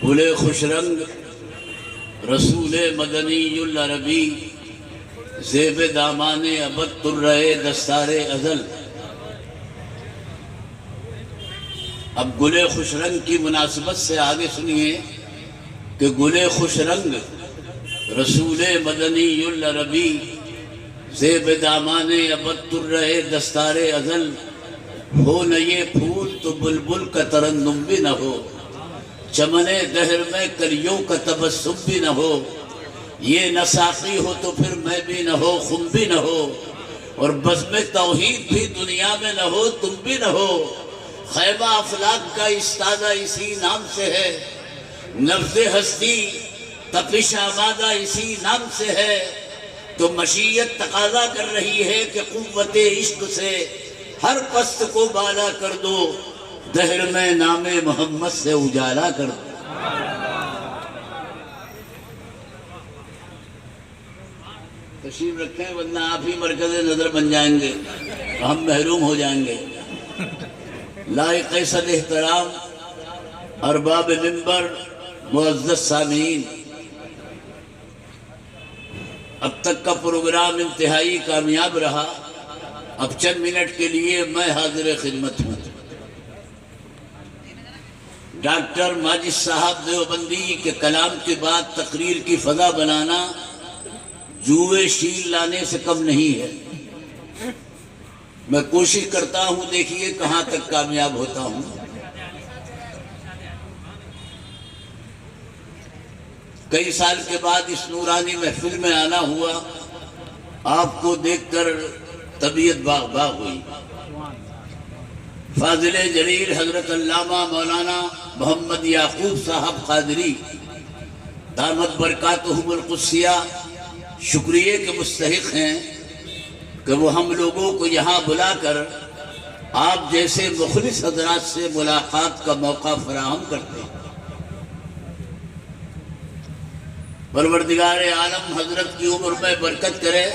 گلے خوش رنگ رسول مدنی العربی زیب دامان ابد ترے دستار ازل۔ اب گلے خوش رنگ کی مناسبت سے آگے سنیے کہ گلے خوش رنگ رسول مدنی العربی زیب دامان ابد ترے دستار ازل، ہو نہ یہ پھول تو بلبل کا ترنم بھی نہ ہو، چمن دہر میں کلیوں کا تبسم بھی نہ ہو، یہ نہ ساقی ہو تو پھر میں بھی نہ ہو، خم بھی نہ ہو، اور بزم توحید بھی دنیا میں نہ ہو، تم بھی نہ ہو۔ خیمہ افلاک کا استادہ اسی نام سے ہے، نبض ہستی تپش آبادہ اسی نام سے ہے، تو مشیت تقاضا کر رہی ہے کہ قوت عشق سے ہر پست کو بالا کر دو، دہر میں نام محمد سے اجالا کر دو۔ تشریف رکھیں ورنہ آپ ہی مرکز نظر بن جائیں گے، ہم محروم ہو جائیں گے۔ لائق صد احترام ارباب منبر، معزز سامعین، اب تک کا پروگرام انتہائی کامیاب رہا۔ اب چند منٹ کے لیے میں حاضر خدمت ہوں۔ ڈاکٹر ماجد صاحب دیوبندی کے کلام کے بعد تقریر کی فضا بنانا جوئے شیل لانے سے کم نہیں ہے۔ میں کوشش کرتا ہوں، دیکھیے کہاں تک کامیاب ہوتا ہوں۔ کئی سال کے بعد اس نورانی محفل میں آنا ہوا، آپ کو دیکھ کر طبیعت باغ باغ ہوئی۔ فاضل جلیل حضرت علامہ مولانا محمد یعقوب صاحب قادری دامت برکاتہم القدسیہ شکریہ کے مستحق ہیں کہ وہ ہم لوگوں کو یہاں بلا کر آپ جیسے مخلص حضرات سے ملاقات کا موقع فراہم کرتے ہیں۔ پروردگار عالم حضرت کی عمر میں برکت کرے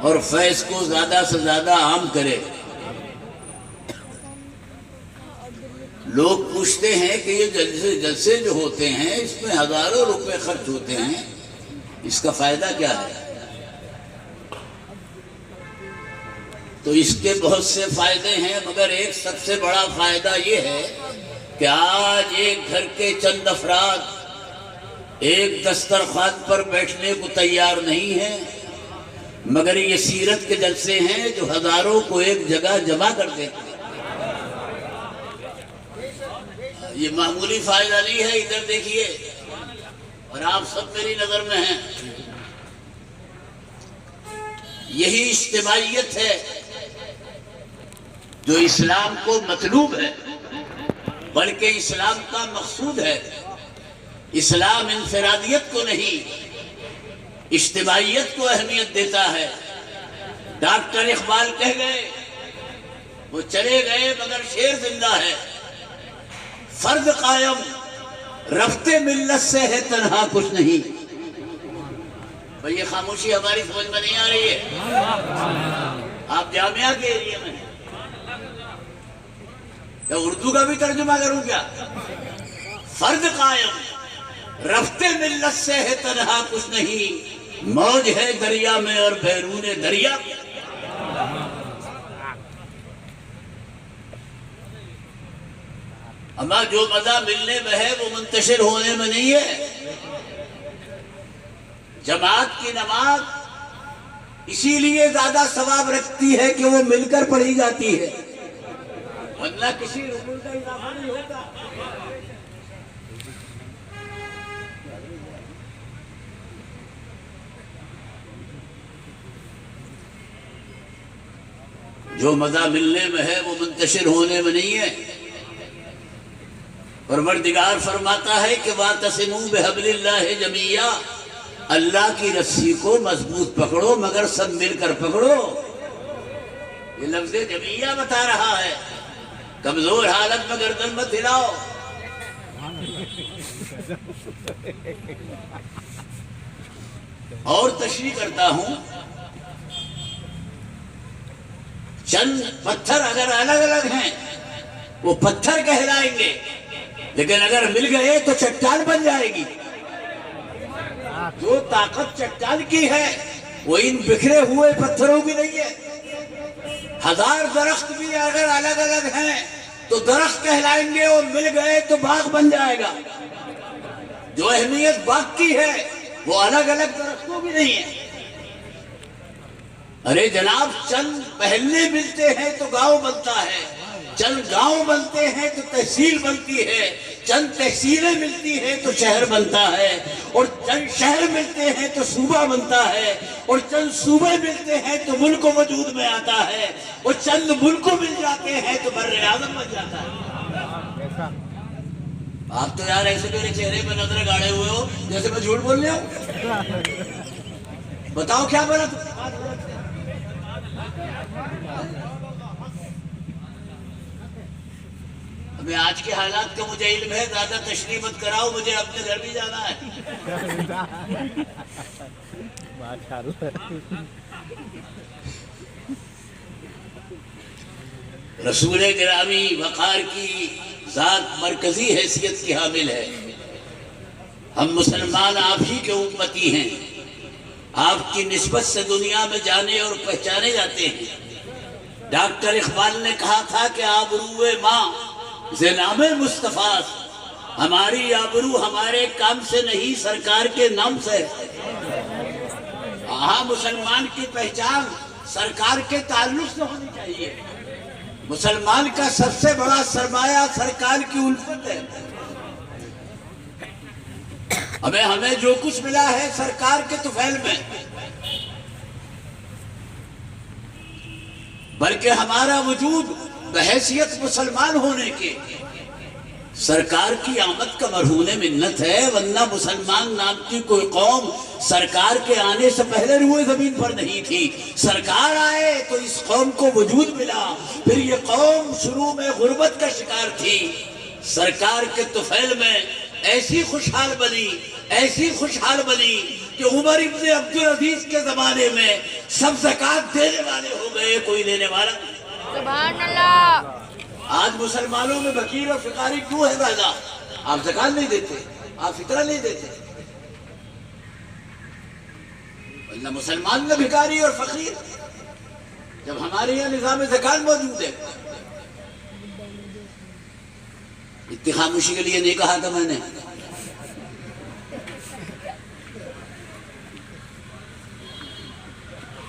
اور فیض کو زیادہ سے زیادہ عام کرے۔ لوگ پوچھتے ہیں کہ یہ جلسے جو ہوتے ہیں اس میں ہزاروں روپے خرچ ہوتے ہیں، اس کا فائدہ کیا ہے؟ تو اس کے بہت سے فائدے ہیں، مگر ایک سب سے بڑا فائدہ یہ ہے کہ آج ایک گھر کے چند افراد ایک دسترخوان پر بیٹھنے کو تیار نہیں ہیں، مگر یہ سیرت کے جلسے ہیں جو ہزاروں کو ایک جگہ جمع کر دیتے ہیں۔ یہ معمولی فائدہ نہیں ہے، ادھر دیکھیے، اور آپ سب میری نظر میں ہیں۔ یہی اجتماعیت ہے جو اسلام کو مطلوب ہے، بلکہ اسلام کا مقصود ہے۔ اسلام انفرادیت کو نہیں، اجتماعیت کو اہمیت دیتا ہے۔ ڈاکٹر اقبال کہہ گئے، وہ چلے گئے مگر شعر زندہ ہے، فرد قائم رفتے ملت سے ہے تنہا کچھ نہیں۔ بھئی یہ خاموشی ہماری سمجھ میں نہیں آ رہی ہے؟ آپ جامعہ کے ایریا میں ہیں، کیا اردو کا بھی ترجمہ کروں کیا؟ فرد قائم رفتے ملت سے ہے تنہا کچھ نہیں، موج ہے دریا میں اور بیرون دریا۔ اما جو مزہ ملنے میں ہے وہ منتشر ہونے میں نہیں ہے۔ جماعت کی نماز اسی لیے زیادہ ثواب رکھتی ہے کہ وہ مل کر پڑھی جاتی ہے، ورنہ کسی رکن کا اضافہ نہیں ہوتا۔ جو مزہ ملنے میں ہے وہ منتشر ہونے میں نہیں ہے۔ پروردگار فرماتا ہے کہ وَاعْتَصِمُوا بِحَبْلِ اللَّهِ جَمِيعًا، اللہ کی رسی کو مضبوط پکڑو مگر سب مل کر پکڑو۔ یہ لفظ جمعیہ بتا رہا ہے، کمزور حالت میں گردن مت ہلاؤ۔ اور تشریح کرتا ہوں، چند پتھر اگر الگ الگ ہیں وہ پتھر کہلائیں گے، لیکن اگر مل گئے تو چٹان بن جائے گی۔ جو طاقت چٹان کی ہے وہ ان بکھرے ہوئے پتھروں کی نہیں ہے۔ ہزار درخت بھی اگر الگ الگ ہیں تو درخت کہلائیں گے، اور مل گئے تو باغ بن جائے گا۔ جو اہمیت باغ کی ہے وہ الگ الگ درختوں کی نہیں ہے۔ ارے جناب، چند محلے ملتے ہیں تو گاؤں بنتا ہے، چند گاؤں بنتے ہیں تو تحصیل بنتی ہے، چند تحصیلیں ملتی ہیں تو شہر بنتا ہے، اور چند شہر ملتے ہیں تو صوبہ بنتا ہے، اور چند صوبے ملتے ہیں تو ملک وجود میں آتا ہے، اور چند ملک مل جاتے ہیں تو بر اعظم بن جاتا ہے۔ آپ تو یار ایسے میرے چہرے پہ نظر گاڑے ہوئے ہو جیسے میں جھوٹ بول رہا ہوں۔ بتاؤ کیا بولا تم؟ ہمیں آج کے حالات کا مجھے علم ہے، زیادہ تشریح مت کراؤ، مجھے اپنے گھر بھی جانا ہے۔ رسول گرامی وقار کی ذات مرکزی حیثیت کی حامل ہے۔ ہم مسلمان آپ ہی کے امتی ہیں، آپ کی نسبت سے دنیا میں جانے اور پہچانے جاتے ہیں۔ ڈاکٹر اقبال نے کہا تھا کہ آبروئے ماں ز نام مصطفیٰ، ہماری آبرو ہمارے کام سے نہیں سرکار کے نام سے۔ ہاں، مسلمان کی پہچان سرکار کے تعلق سے ہونی چاہیے۔ مسلمان کا سب سے بڑا سرمایہ سرکار کی الفت ہے۔ ہمیں جو کچھ ملا ہے سرکار کے طفیل میں، بلکہ ہمارا وجود بحیثیت مسلمان ہونے کے سرکار کی آمد کا مرہون منت ہے، ورنہ مسلمان نام کی کوئی قوم سرکار کے آنے سے پہلے روئے زمین پر نہیں تھی۔ سرکار آئے تو اس قوم کو وجود ملا، پھر یہ قوم شروع میں غربت کا شکار تھی، سرکار کے طفیل میں ایسی خوشحال بنی کہ عمر ابن عبدالعزیز کے زمانے میں سب زکوٰۃ دینے والے ہو گئے، کوئی لینے والا نہیں۔ سبحان اللہ۔ آج مسلمانوں میں فقیر اور فقاری کیوں ہے زیادہ؟ آپ زکوٰۃ نہیں دیتے، آپ فطرہ نہیں دیتے، ورنہ مسلمان میں بھکاری اور فقیر، جب ہمارے یہاں نظام زکوٰۃ موجود ہے۔ اتنی خاموشی کے لیے نہیں کہا تھا میں نے۔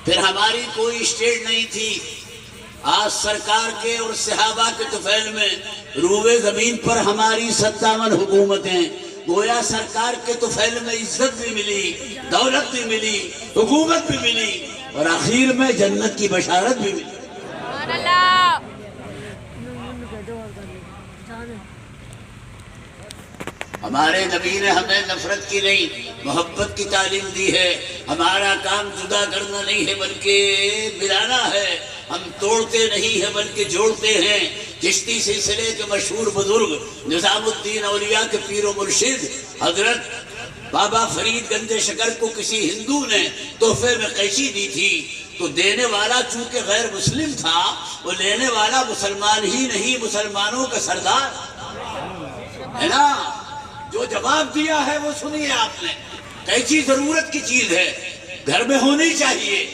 پھر ہماری کوئی اسٹیٹ نہیں تھی، آج سرکار کے اور صحابہ کے طفیل میں روئے زمین پر ہماری 57 حکومتیں، گویا سرکار کے طفیل میں عزت بھی ملی، دولت بھی ملی، حکومت بھی ملی، اور آخر میں جنت کی بشارت بھی ملی۔ سبحان اللہ۔ ہمارے نبی نے ہمیں نفرت کی نہیں، محبت کی تعلیم دی ہے۔ ہمارا کام جدا کرنا نہیں ہے بلکہ ملانا ہے، ہم توڑتے نہیں ہیں بلکہ جوڑتے ہیں۔ چشتی سلسلے کے مشہور بزرگ نظام الدین اولیاء کے پیر و مرشد حضرت بابا فرید گنج شکر کو کسی ہندو نے تحفے میں قیچی دی تھی، تو دینے والا چونکہ غیر مسلم تھا، وہ لینے والا مسلمان ہی نہیں، مسلمانوں کا سردار ہے نا۔ جو جواب دیا ہے وہ سنیے آپ نے۔ قیچی ضرورت کی چیز ہے، گھر میں ہونی چاہیے۔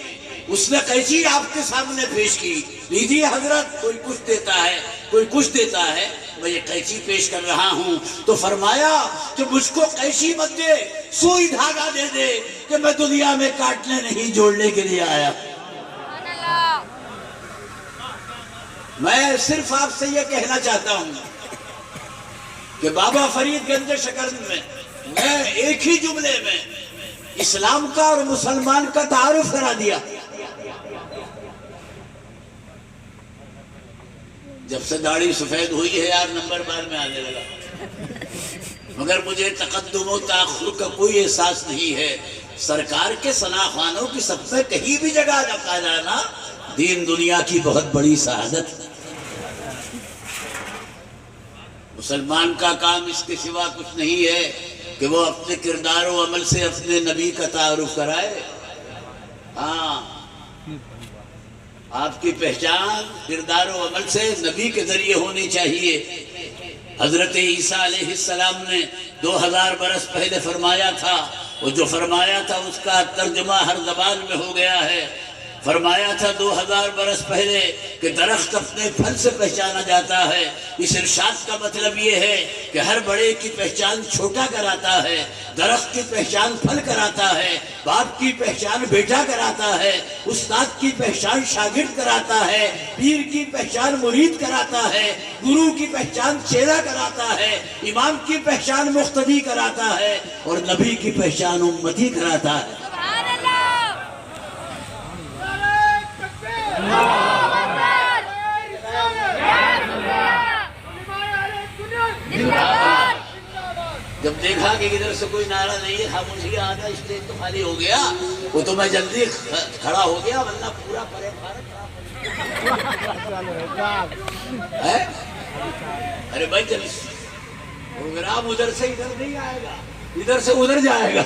اس نے قیچی آپ کے سامنے پیش کی، لیجیے حضرت، کوئی کچھ دیتا ہے، کوئی کچھ دیتا ہے، میں یہ قیچی پیش کر رہا ہوں۔ تو فرمایا کہ مجھ کو قیچی مت دے، سوئی دھاگا دے دے کہ میں دنیا میں کاٹنے نہیں جوڑنے کے لیے آیا۔ سبحان اللہ۔ میں صرف آپ سے یہ کہنا چاہتا ہوں کہ بابا فرید گنج شکر میں ایک ہی جملے میں اسلام کا اور مسلمان کا تعارف کرا دیا۔ جب سے داڑھی سفید ہوئی ہے یار نمبر بار میں آنے لگا، مگر مجھے تقدم و تاخر کا کوئی احساس نہیں ہے۔ سرکار کے ثنا خوانوں کی سب سے کہیں بھی جگہ رکھا جانا دین دنیا کی بہت بڑی سعادت ہے۔ مسلمان کا کام اس کے سوا کچھ نہیں ہے کہ وہ اپنے کردار و عمل سے اپنے نبی کا تعارف کرائے۔ ہاں، آپ کی پہچان کردار و عمل سے نبی کے ذریعے ہونی چاہیے۔ حضرت عیسیٰ علیہ السلام نے 2000 برس پہلے فرمایا تھا، وہ جو فرمایا تھا اس کا ترجمہ ہر زبان میں ہو گیا ہے۔ فرمایا تھا 2000 برس پہلے کہ درخت اپنے پھل سے پہچانا جاتا ہے۔ اس ارشاد کا مطلب یہ ہے کہ ہر بڑے کی پہچان چھوٹا کراتا ہے، درخت کی پہچان پھل کراتا ہے، باپ کی پہچان بیٹا کراتا ہے، استاد کی پہچان شاگرد کراتا ہے، پیر کی پہچان مرید کراتا ہے، گرو کی پہچان چیلا کراتا ہے، امام کی پہچان مقتدی کراتا ہے، اور نبی کی پہچان امتی کراتا ہے۔ سبحان اللہ۔ جب دیکھا کہ ادھر سے کوئی نعرہ نہیں ہے، خاموشی آدھا اسٹیج تو خالی ہو گیا، وہ تو میں جلدی کھڑا ہو گیا، ورنہ پورا پرے ارے بھائی چل پروگرام ادھر سے ادھر نہیں آئے گا، ادھر سے ادھر جائے گا۔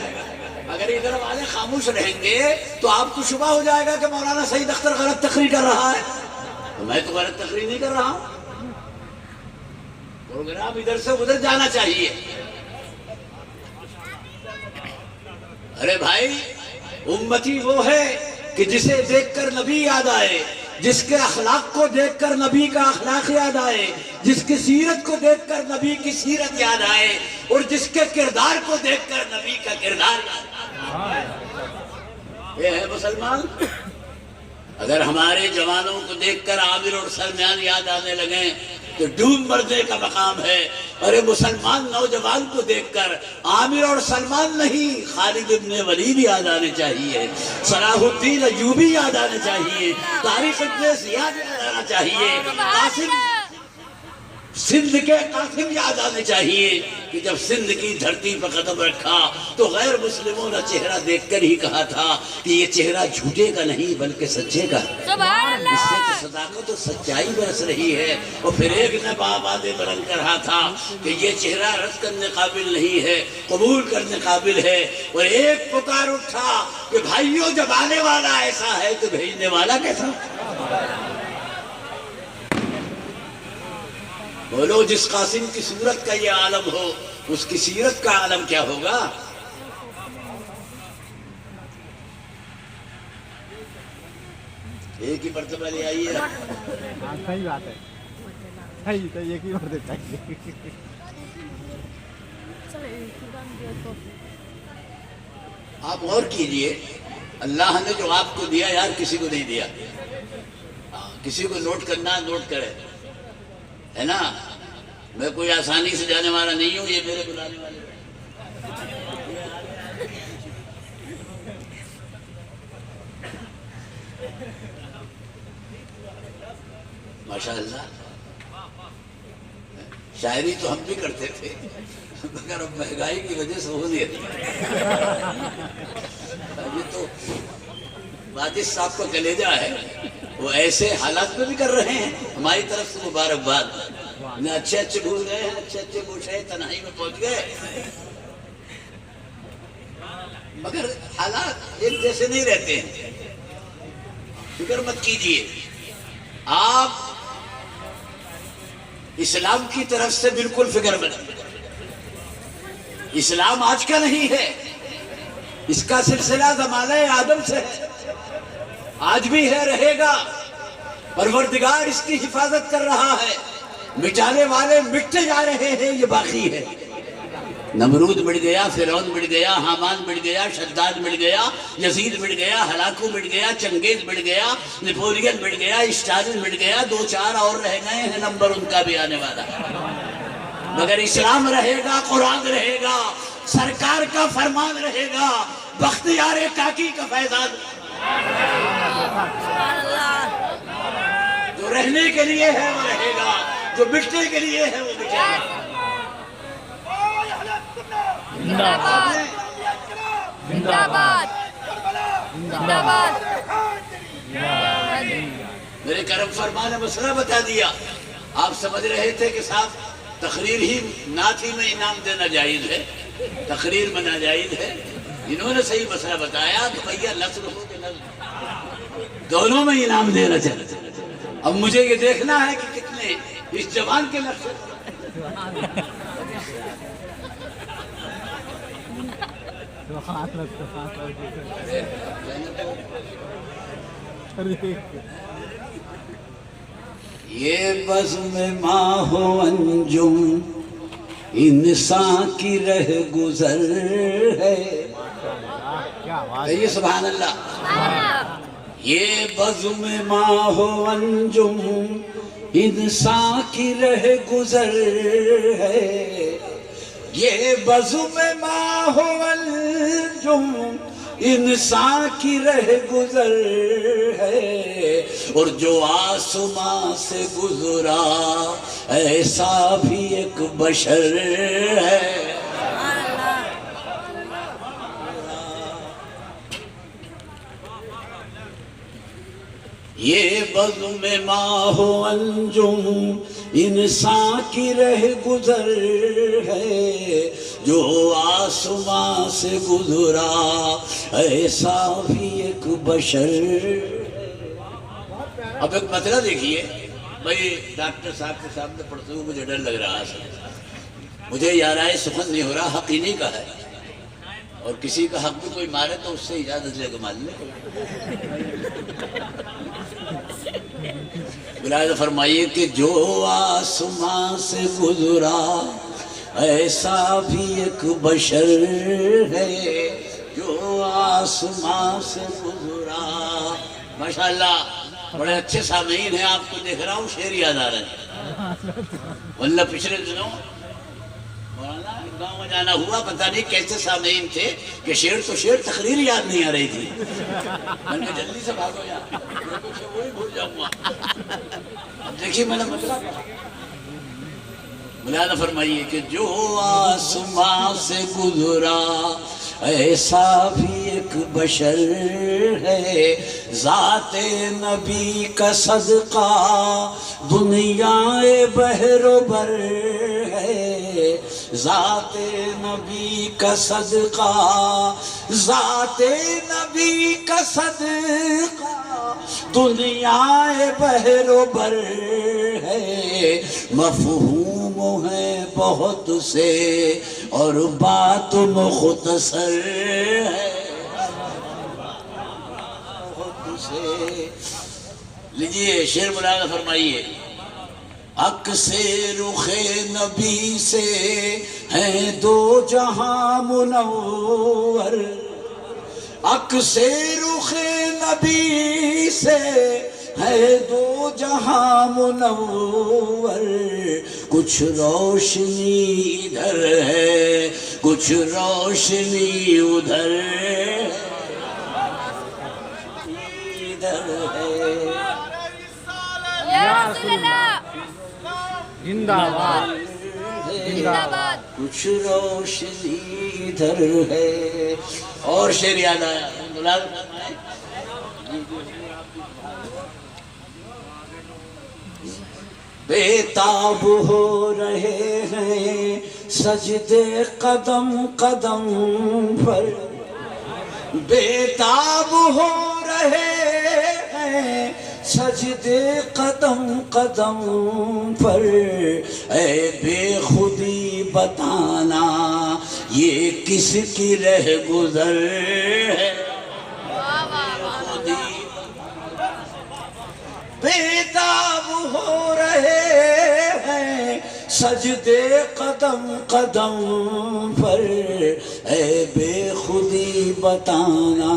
اگر ادھر والے خاموش رہیں گے تو آپ کو شبہ ہو جائے گا کہ مولانا سعید اختر غلط تقریر کر رہا ہے۔ تو میں تو غلط تقریر نہیں کر رہا ہوں، پروگرام ادھر سے ادھر جانا چاہیے۔ ارے بھائی، امتی وہ ہے کہ جسے دیکھ کر نبی یاد آئے، جس کے اخلاق کو دیکھ کر نبی کا اخلاق یاد آئے، جس کی سیرت کو دیکھ کر نبی کی سیرت یاد آئے، اور جس کے کردار کو دیکھ کر نبی کا کردار یاد آئے۔ یہ ہے مسلمان۔ اگر ہمارے جوانوں کو دیکھ کر عامر اور سلمان یاد آنے لگیں تو ڈوب مرنے کا مقام ہے۔ ارے مسلمان نوجوان کو دیکھ کر عامر اور سلمان نہیں، خالد ابن ولید یاد آنے چاہیے، صلاح الدین ایوبی یاد آنے چاہیے، طارق ابن زیاد یاد آنا چاہیے، قاسم سندھ کے قاسم یاد آنے چاہیے کہ جب سندھ کی دھرتی پر قدم رکھا تو غیر مسلموں نے چہرہ دیکھ کر ہی کہا تھا کہ یہ چہرہ جھوٹے کا نہیں بلکہ سچے کا ہے۔ سبحان اللہ۔ اس سے تو صداقت و سچائی برس رہی ہے۔ اور پھر ایک نے آواز بلند کر رہا تھا کہ یہ چہرہ رد کرنے قابل نہیں ہے، قبول کرنے قابل ہے۔ اور ایک پکار اٹھا کہ بھائیوں، جب آنے والا ایسا ہے تو بھیجنے والا کیسا؟ بولو، جس قاسم کی صورت کا یہ عالم ہو، اس کی سیرت کا عالم کیا ہوگا؟ ایک ہی مرتبہ لے آئیے۔ صحیح بات ہے، صحیح تو ایک ہی مرتبہ چاہیے۔ آپ غور کیجئے، اللہ نے جو آپ کو دیا یار کسی کو نہیں دیا۔ کسی کو نوٹ کرنا نوٹ کرے، ہے نا؟ میں کوئی آسانی سے جانے والا نہیں ہوں، یہ میرے بلانے والے ہیں۔ ماشاءاللہ، شاعری تو ہم بھی کرتے تھے مگر اب مہنگائی کی وجہ سے ہو نہیں رہی۔ ابھی تو واجد صاحب کا کلیجہ ہے، وہ ایسے حالات میں بھی کر رہے ہیں، ہماری طرف سے مبارکباد۔ نہ اچھے اچھے بھول گئے ہیں، اچھے اچھے پوچھے، تنہائی میں پہنچ گئے، مگر حالات ایک جیسے نہیں رہتے ہیں۔ فکر مت کیجئے، آپ اسلام کی طرف سے بالکل فکر مت۔ اسلام آج کا نہیں ہے، اس کا سلسلہ زمانہ آدم سے ہے، آج بھی ہے، رہے گا۔ پروردگار اس کی حفاظت کر رہا ہے، مٹانے والے مٹتے جا رہے ہیں، یہ باقی ہے۔ نمرود مٹ گیا، فرعون مٹ گیا، حامان مٹ گیا، شداد مٹ گیا، یزید مٹ گیا، ہلاکو مٹ گیا، چنگیز مٹ گیا، نیپولین مٹ گیا، اسٹالن مٹ گیا، 2-4 اور رہ گئے ہیں، نمبر ان کا بھی آنے والا ہے۔ مگر اسلام رہے گا، قرآن رہے گا، سرکار کا فرمان رہے گا، بختیار کاکی کا فیضان۔ جو رہنے کے لیے ہے وہ رہے گا، جو مٹنے کے لیے ہے وہ مٹے گا۔ زندہ باد، زندہ باد، زندہ باد۔ میرے کرم فرما نے مسئلہ بتا دیا۔ آپ سمجھ رہے تھے کہ صاحب تقریر ہی نعت ہی میں انعام دینا جائز ہے، تقریر میں ناجائز ہے۔ انہوں نے صحیح مسئلہ بتایا کہ بھیا نثر ہو کہ نظم۔ دونوں میں انعام دینا چاہتے ہیں۔ اب مجھے یہ دیکھنا ہے کہ کتنے اس جوان کے نقش یہ بزم ماہ و انجم انسان کی رہ گزر ہے۔ کیا بات کہیے سبحان اللہ۔ یہ بزم ماہ و انجم انسان کی رہ گزر ہے، یہ بزم ماہ و انجم انسان کی رہ گزر ہے، اور جو آسمان سے گزرا ایسا بھی ایک بشر ہے۔ یہ بزم ماہ و انجم انسان کی رہ گزر ہے، جو آسمان سے گزرا ایسا بھی ایک بشر۔ اب ایک مسئلہ دیکھیے بھائی، ڈاکٹر صاحب کے سامنے پڑھتے ہوئے مجھے ڈر لگ رہا ہے، مجھے یارائے سخن نہیں ہو رہا، حق انہی کا ہے، اور کسی کا حق بھی کوئی مارے تو اس سے اجازت لے کے مار لے۔ ملاحظہ فرمائیے کہ جو آسمان سے گزرا ایسا بھی ایک بشر ہے، جو آسمان سے گزرا۔ ماشاءاللہ بڑے اچھے سامعین ہیں، آپ کو دیکھ رہا ہوں شعر یاد آ رہے ہیں۔ واللہ پچھلے دنوں مولانا گاؤں میں جانا ہوا، پتہ نہیں کیسے سامعین تھے کہ شعر تو شعر، تقریر یاد نہیں آ رہی تھی۔ میں نے کہا جلدی سے بھاگو یار، وہی بھول جاؤں گا۔ اب دیکھیے میں نے مطلب ملاحظہ فرمائیے کہ جو آسمان سے گزرا ایسا بھی ایک بشر ہے، ذات نبی کا صدقہ دنیا بحر و بر ہے، ذات نبی کا صدقہ، ذات نبی کا صدقہ دنیا بحر و بر ہے، مفہوم ہے بہت سے اور بات مختصر ہے، بہت سے۔ لیجئے شعر ملاحظہ فرمائیے، عکس رخ نبی سے ہیں دو جہاں منور، عکس رخ نبی سے ہے دو جہاں منور، کچھ روشنی ادھر ہے کچھ روشنی ادھر ہے، ادھر ہے۔ یا رسول اللہ، زندہ باد، زندہ باد۔ کچھ روشنی ادھر ہے۔ اور شعر یاد آیا، بے تاب ہو رہے ہیں سجدے قدم قدم پر، بے تاب ہو رہے ہیں سجدے قدم قدم پر، اے بے خودی بتانا یہ کس کی رہ گزر ہے، بے تاب ہو رہے ہیں سجدے قدم قدم پر، اے بے خودی بتانا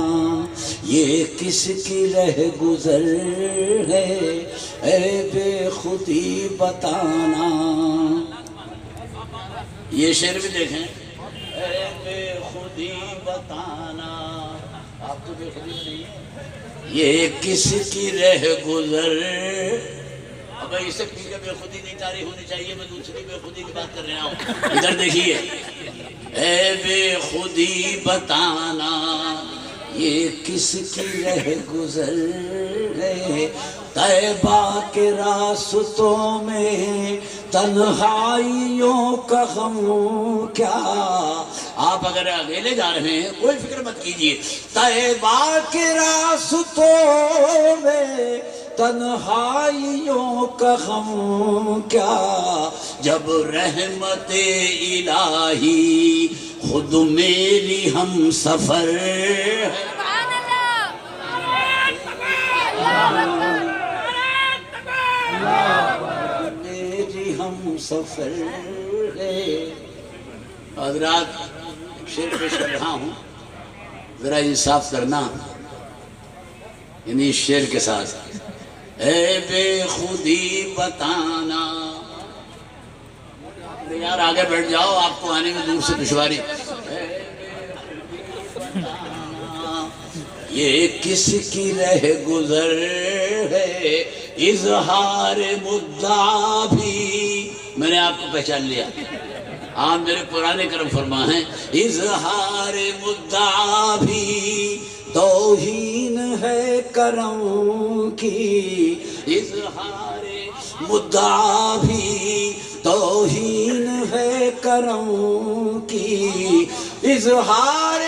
یہ کس کی رہ گزر ہے، اے بے خودی بتانا۔ یہ شعر بھی دیکھیں، اے بے خودی بتانا، آپ تو بے خودی میں نہیں ہے، یہ کس کی رہ گزر۔ اب اس سے پیچھے بے خودی نہیں تعریف ہونی چاہیے، میں دوسری بے خودی کی بات کر رہا ہوں۔ ادھر دیکھیے، اے بے خودی بتانا یہ کس کی رہ گزر ہے، طیبہ کے راستوں میں تنہائیوں کا غم کیا، آپ اگر اکیلے جا رہے ہیں کوئی فکر مت کیجئے. طیبہ کے راستوں میں تنہائیوں کا غم کیا، جب رحمت الہی خود میری ہم سفر ہے. سبحان اللہ. اللہ اکبر. میری ہم سفر ہے. حضرات شعر پیش کر رہا ہوں، ذرا انصاف کرنا یعنی اس شعر کے ساتھ. اے بے خودی بتانا، یار آگے بیٹھ جاؤ، آپ کو آنے میں دور سے دشواری. یہ کس کی رہ گزر ہے، اظہار مدعا بھی. میں نے آپ کو پہچان لیا، آپ میرے پرانے کرم فرما ہیں. اظہار مدعا بھی توہین ہے کرم کی، اظہار مدعا بھی توہین ہے کرم کی، اظہار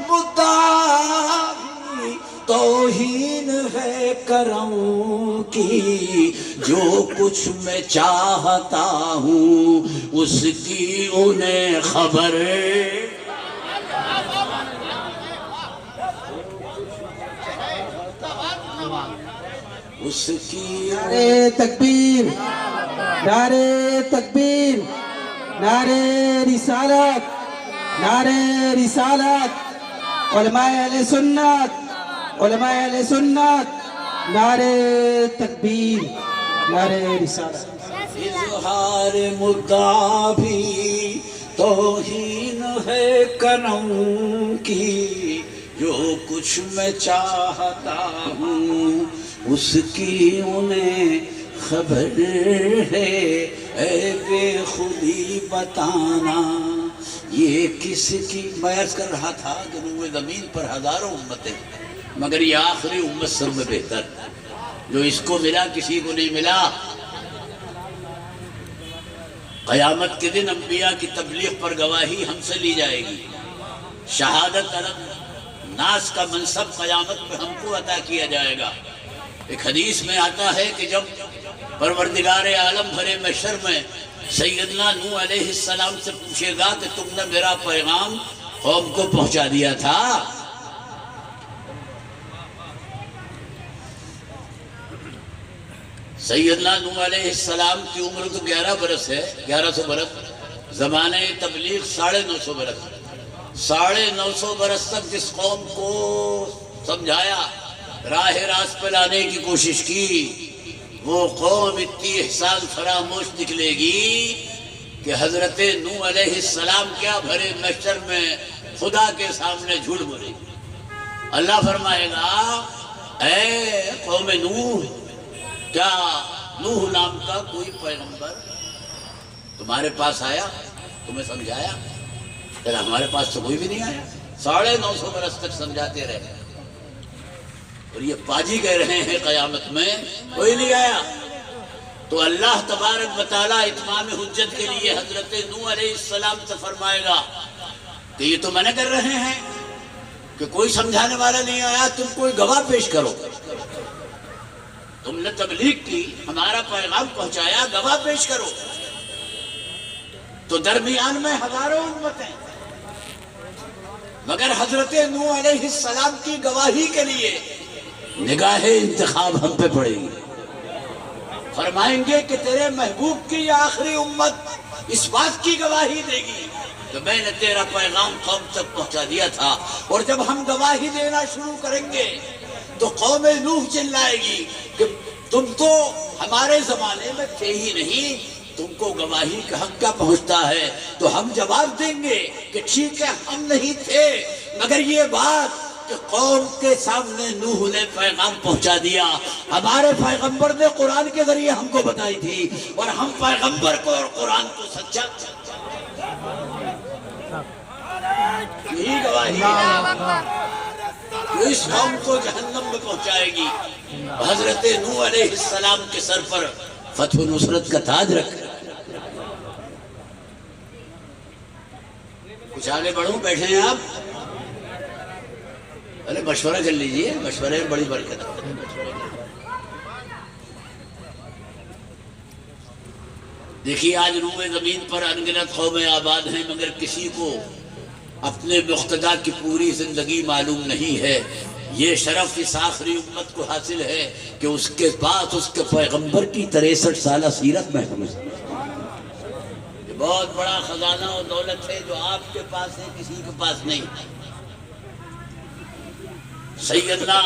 مدعا بھی توہین ہے کرم کی. جو کچھ میں چاہتا ہوں اس کی انہیں خبر، اس کی نعرے تکبیر، نعرے تکبیر، نعرے رسالت، نعرے رسالت. علماء اہل سنت، علماء اہل سنت، نعرے تکبیر، نعرے رسالت. اظہار مدعا بھی توہین ہے کرم کی، جو کچھ میں چاہتا ہوں اس کی انہیں خبر ہے. اے بے خودی بتانا، یہ کس کی. میں عرض کر رہا تھا کہ روئے زمین پر ہزاروں امتیں، مگر یہ آخری امت سب میں بہتر، جو اس کو ملا کسی کو نہیں ملا. قیامت کے دن انبیاء کی تبلیغ پر گواہی ہم سے لی جائے گی. شہادت علم ناس کا منصب قیامت میں ہم کو عطا کیا جائے گا. ایک حدیث میں آتا ہے کہ جب پروردگار عالم بھرے محشر میں سیدنا نوح علیہ السلام سے پوچھے گا کہ تم نے میرا پیغام قوم کو پہنچا دیا تھا، سیدنا نوح علیہ السلام کی عمر تو 11 برس ہے، 1100 برس. زمانہ تبلیغ 950 برس. 950 برس تک جس قوم کو سمجھایا، راہ راست پہ لانے کی کوشش کی، وہ قوم اتنی احسان فراموش نکلے گی کہ حضرت نوح علیہ السلام کیا بھرے محشر میں خدا کے سامنے جھوٹ بولے گی. اللہ فرمائے گا اے قوم نوح، کیا نوح نام کا کوئی پیغمبر تمہارے پاس آیا، تمہیں سمجھایا؟ کہ ہمارے پاس تو کوئی بھی نہیں آیا. 950 برس تک سمجھاتے رہے، اور یہ پاجی کہہ رہے ہیں قیامت میں کوئی نہیں آیا. تو اللہ تبارک و تعالیٰ اتمام حجت کے لیے حضرت نوح علیہ السلام سے فرمائے گا کہ یہ تو منع کر رہے ہیں کہ کوئی سمجھانے والا نہیں آیا، تم کوئی گواہ پیش کرو. تم نے تبلیغ کی، ہمارا پیغام پہنچایا، گواہ پیش کرو. تو درمیان میں ہزاروں امتیں، مگر حضرت نوح علیہ السلام کی گواہی کے لیے نگاہ انتخاب ہم پہ پڑے گی. فرمائیں گے کہ تیرے محبوب کی یہ آخری امت اس بات کی گواہی دے گی کہ میں نے تیرا پیغام قوم تک پہنچا دیا تھا. اور جب ہم گواہی دینا شروع کریں گے تو قوم نوح چلائے گی کہ تم تو ہمارے زمانے میں تھے ہی نہیں، تم کو گواہی کا حق کیا پہنچتا ہے؟ تو ہم جواب دیں گے کہ ٹھیک ہے ہم نہیں تھے، مگر یہ بات کہ قوم کے سامنے نوح نے پیغام پہنچا دیا، ہمارے پیغمبر نے قرآن کے ذریعے ہم کو بتائی تھی، اور ہم پیغمبر کو اور قرآن کو سچا یہی گواہی جو اس قوم کو جہنم میں پہنچائے گی. حضرت نوح علیہ السلام کے سر پر فتح و نصرت کا تاج رکھ. کچھ آگے بڑھوں؟ بیٹھے ہیں آپ؟ ارے مشورہ کر لیجئے، مشورے میں بڑی برکت ہے۔ دیکھیے آج روئے زمین پر انگنت قومیں آباد ہیں، مگر کسی کو اپنے مقتدا کی پوری زندگی معلوم نہیں ہے۔ یہ شرف اس آخری امت کو حاصل ہے کہ اس کے پاس اس کے پیغمبر کی 63 سالہ سیرت محفوظ ہے۔ یہ بہت بڑا خزانہ و دولت ہے جو آپ کے پاس ہے، کسی کے پاس نہیں۔ سیدنا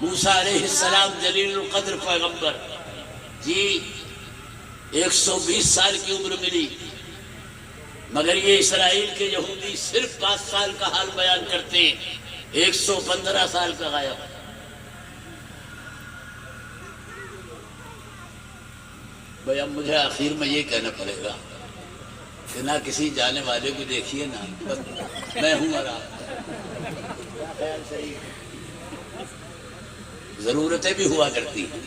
موسیٰ علیہ السلام جلیل القدر پیغمبر جی 120 سال کی عمر ملی، مگر یہ اسرائیل کے یہودی صرف 5 سال کا حال بیان کرتے ہیں، 115 سال کا غائب۔ بھئی اب مجھے آخر میں یہ کہنا پڑے گا کہ نہ کسی جانے والے کو دیکھیے نا، میں ہوں اور آپ۔ ضرورتیں بھی ہوا کرتی ہیں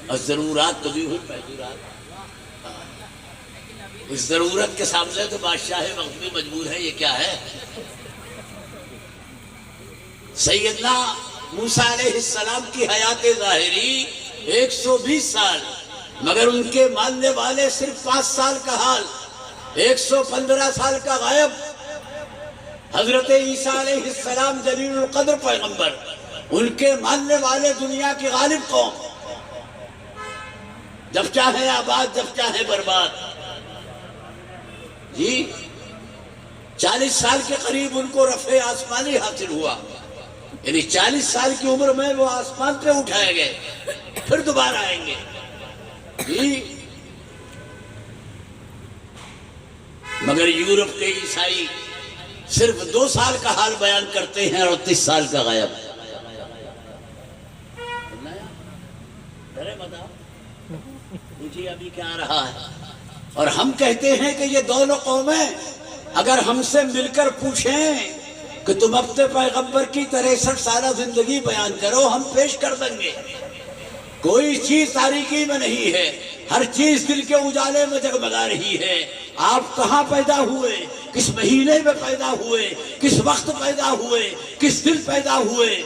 اور ضرورات کبھی ہوئی محدورات۔ اس ضرورت کے سامنے تو بادشاہ وقت بھی مجبور ہے۔ یہ کیا ہے؟ سیدنا موسیٰ علیہ السلام کی حیات ظاہری 120 سال، مگر ان کے ماننے والے صرف 5 سال کا حال، 115 سال کا غائب۔ حضرت عیسیٰ علیہ السلام جلیل القدر پیغمبر، ان کے ماننے والے دنیا کی غالب قوم، جب چاہے آباد جب چاہے برباد۔ جی 40 سال کے قریب ان کو رفع آسمانی حاصل ہوا، یعنی 40 سال کی عمر میں وہ آسمان پہ اٹھائے گئے، پھر دوبارہ آئیں گے۔ جی مگر یورپ کے عیسائی صرف 2 سال کا حال بیان کرتے ہیں اور 30 سال کا غائب۔ مجھے ابھی کیا رہا ہے؟ اور ہم کہتے ہیں کہ یہ دونوں قومیں اگر ہم سے مل کر پوچھیں کہ تم اپنے پیغمبر کی 63 سالہ زندگی بیان کرو، ہم پیش کر دیں گے۔ کوئی چیز تاریکی میں نہیں ہے، ہر چیز دل کے اجالے میں جگمگا رہی ہے۔ آپ کہاں پیدا ہوئے، کس مہینے میں پیدا ہوئے، کس وقت پیدا ہوئے، کس دن پیدا ہوئے،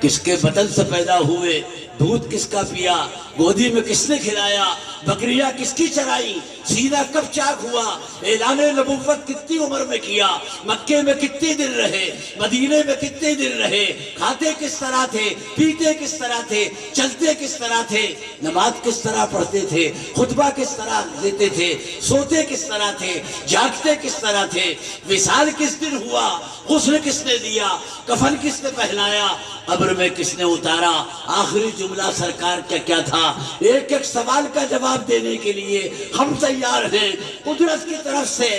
کس کے بدن سے پیدا ہوئے، دودھ کس کا پیا، گودی میں کس نے کھلایا، بکریاں کس کی چرائی، سینہ کب چاک ہوا، اعلان نبوت کتنی عمر میں کیا، مکے میں کتنے دن رہے، مدینے میں کتنے دن رہے، کھاتے کس طرح تھے، پیتے کس طرح تھے، چلتے کس طرح تھے، نماز کس طرح پڑھتے تھے، خطبہ کس طرح دیتے تھے، سوتے کس طرح تھے، جاگتے کس طرح تھے، وصال کس دن ہوا، غسل کس نے دیا، کفن کس نے پہنایا، قبر میں کس نے اتارا، آخری جملہ سرکار کا کیا تھا۔ ایک ایک سوال کا جواب دینے کے لیے ہم تیار ہیں۔ قدرت کی طرف سے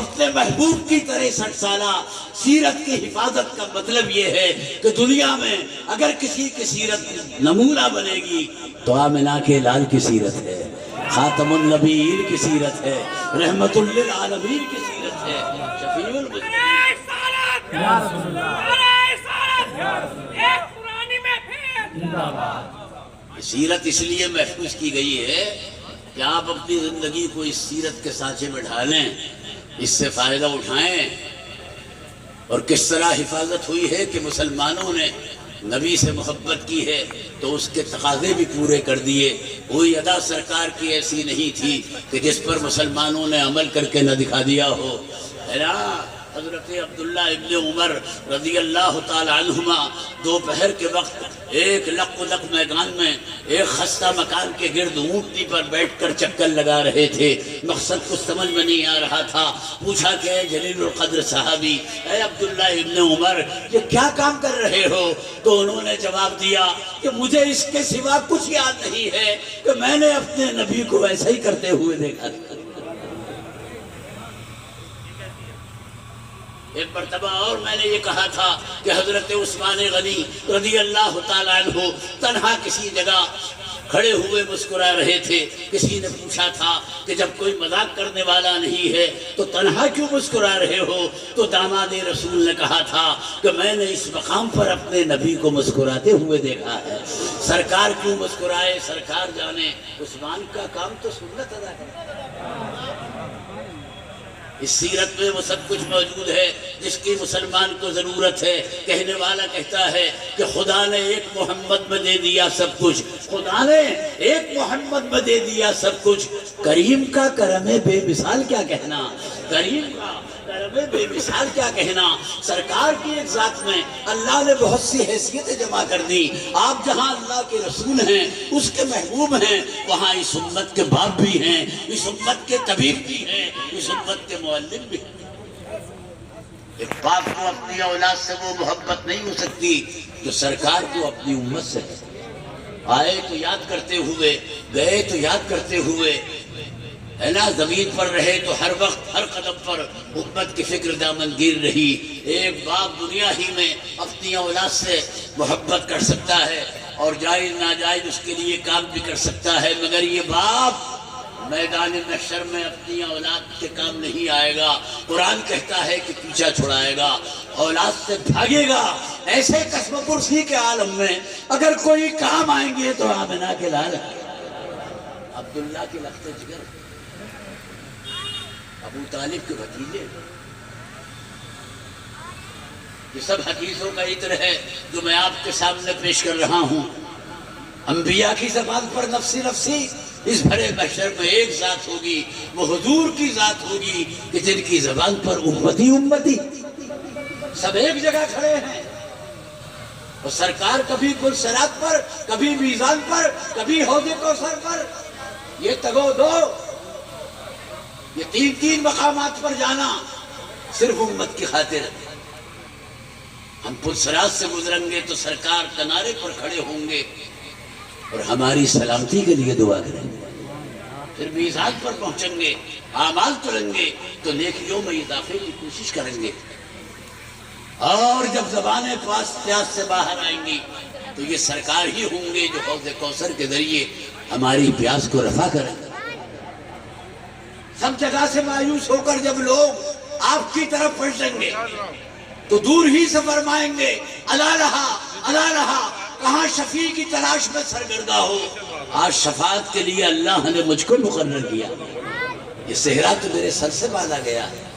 اپنے محبوب کی 63 سالہ سیرت کی حفاظت کا مطلب یہ ہے کہ دنیا میں اگر کسی کی سیرت نمونہ بنے گی تو آمنہ کے لال کی سیرت ہے، خاتم النبیین کی سیرت ہے، رحمت للعالمین کی سیرت ہے، شفیع المذنبین۔ سیرت اس لیے محفوظ کی گئی ہے کہ آپ اپنی زندگی کو اس سیرت کے سانچے میں ڈھالیں، اس سے فائدہ اٹھائیں۔ اور کس طرح حفاظت ہوئی ہے کہ مسلمانوں نے نبی سے محبت کی ہے تو اس کے تقاضے بھی پورے کر دیے۔ کوئی ادا سرکار کی ایسی نہیں تھی کہ جس پر مسلمانوں نے عمل کر کے نہ دکھا دیا ہو، ہے نا۔ حضرت عبداللہ ابن عمر رضی اللہ تعالی عنہما دوپہر کے وقت ایک لق میدان میں ایک خستہ مکان کے گرد اونٹنی پر بیٹھ کر چکر لگا رہے تھے۔ مقصد کچھ سمجھ میں نہیں آ رہا تھا۔ پوچھا کہ اے جلیل القدر صحابی، اے عبداللہ ابن عمر، یہ کیا کام کر رہے ہو؟ تو انہوں نے جواب دیا کہ مجھے اس کے سوا کچھ یاد نہیں ہے کہ میں نے اپنے نبی کو ایسا ہی کرتے ہوئے دیکھا تھا۔ ایک مرتبہ اور میں نے یہ کہا تھا کہ حضرت عثمان غنی رضی اللہ تعالیٰ عنہ تنہا کسی جگہ کھڑے ہوئے مسکرا رہے تھے۔ کسی نے پوچھا تھا کہ جب کوئی مذاق کرنے والا نہیں ہے تو تنہا کیوں مسکرا رہے ہو؟ تو داماد رسول نے کہا تھا کہ میں نے اس مقام پر اپنے نبی کو مسکراتے ہوئے دیکھا ہے۔ سرکار کیوں مسکرائے سرکار جانے، عثمان کا کام تو سنت ادا کرنا۔ اس سیرت میں وہ سب کچھ موجود ہے جس کی مسلمان کو ضرورت ہے۔ کہنے والا کہتا ہے کہ خدا نے ایک محمد میں دے دیا سب کچھ، خدا نے ایک محمد میں دے دیا سب کچھ، کریم کا کرم بے مثال کیا کہنا، کریم کا کرم بے مثال کیا کہنا۔ سرکار کی ایک ذات میں اللہ نے بہت سی حیثیتیں جمع کر دی۔ آپ جہاں اللہ کے رسول ہیں، اس کے محبوب ہیں، وہاں اس امت کے باپ بھی ہیں، اس امت کے طبیب بھی ہیں، اس امت کے معلم بھی ہیں۔ ایک باپ کو اپنی اولاد سے وہ محبت نہیں ہو سکتی جو سرکار کو اپنی امت سے ہے۔ آئے تو یاد کرتے ہوئے، گئے تو یاد کرتے ہوئے، ہے نا، زمین پر رہے تو ہر وقت ہر قدم پر امت کی فکر دامن گیر رہی۔ ایک باپ دنیا ہی میں اپنی اولاد سے محبت کر سکتا ہے اور جائز ناجائز اس کے لیے کام بھی کر سکتا ہے، مگر یہ باپ میدان محشر میں اپنی اولاد کے کام نہیں آئے گا۔ قرآن کہتا ہے کہ پیچھا چھڑائے گا، اولاد سے بھاگے گا۔ ایسے قسم پرسی کے عالم میں اگر کوئی کام آئیں گے تو آمنہ کے لال عبداللہ کے لخت جگر، ابو طالب کے بھتیجے۔ یہ سب حدیثوں کا عطر ہے جو میں آپ کے سامنے پیش کر رہا ہوں۔ انبیاء کی زبان پر نفسی نفسی، اس بھرے محشر میں ایک ذات ہوگی، وہ حضور کی ذات ہوگی کہ جن کی زبان پر امتی امتی، سب ایک جگہ کھڑے ہیں۔ اور سرکار کبھی پل صراط پر، کبھی میزان پر، کبھی حوض کوثر پر، یہ تگو دو، یہ تین تین مقامات پر جانا صرف امت کی خاطر۔ ہم پل صراط سے گزریں گے تو سرکار کنارے پر کھڑے ہوں گے اور ہماری سلامتی کے لیے دعا کریں گے۔ پھر میزان پر پہنچیں گے، اعمال تلیں گے تو نیکیوں میں اضافے کی کوشش کریں گے، اور جب زبانیں پیاس سے باہر آئیں گی تو یہ سرکار ہی ہوں گے جو حوض کوثر کے ذریعے ہماری پیاس کو رفع کریں گے۔ سب جگہ سے مایوس ہو کر جب لوگ آپ کی طرف پلٹیں گے تو دور ہی سے فرمائیں گے، الا رہا، الا رہا، کہاں شفیع کی تلاش میں سرگردہ ہو۔ آج شفاعت کے لیے اللہ نے مجھ کو مقرر کیا، یہ صحرا تو میرے سر سے باندھا گیا ہے۔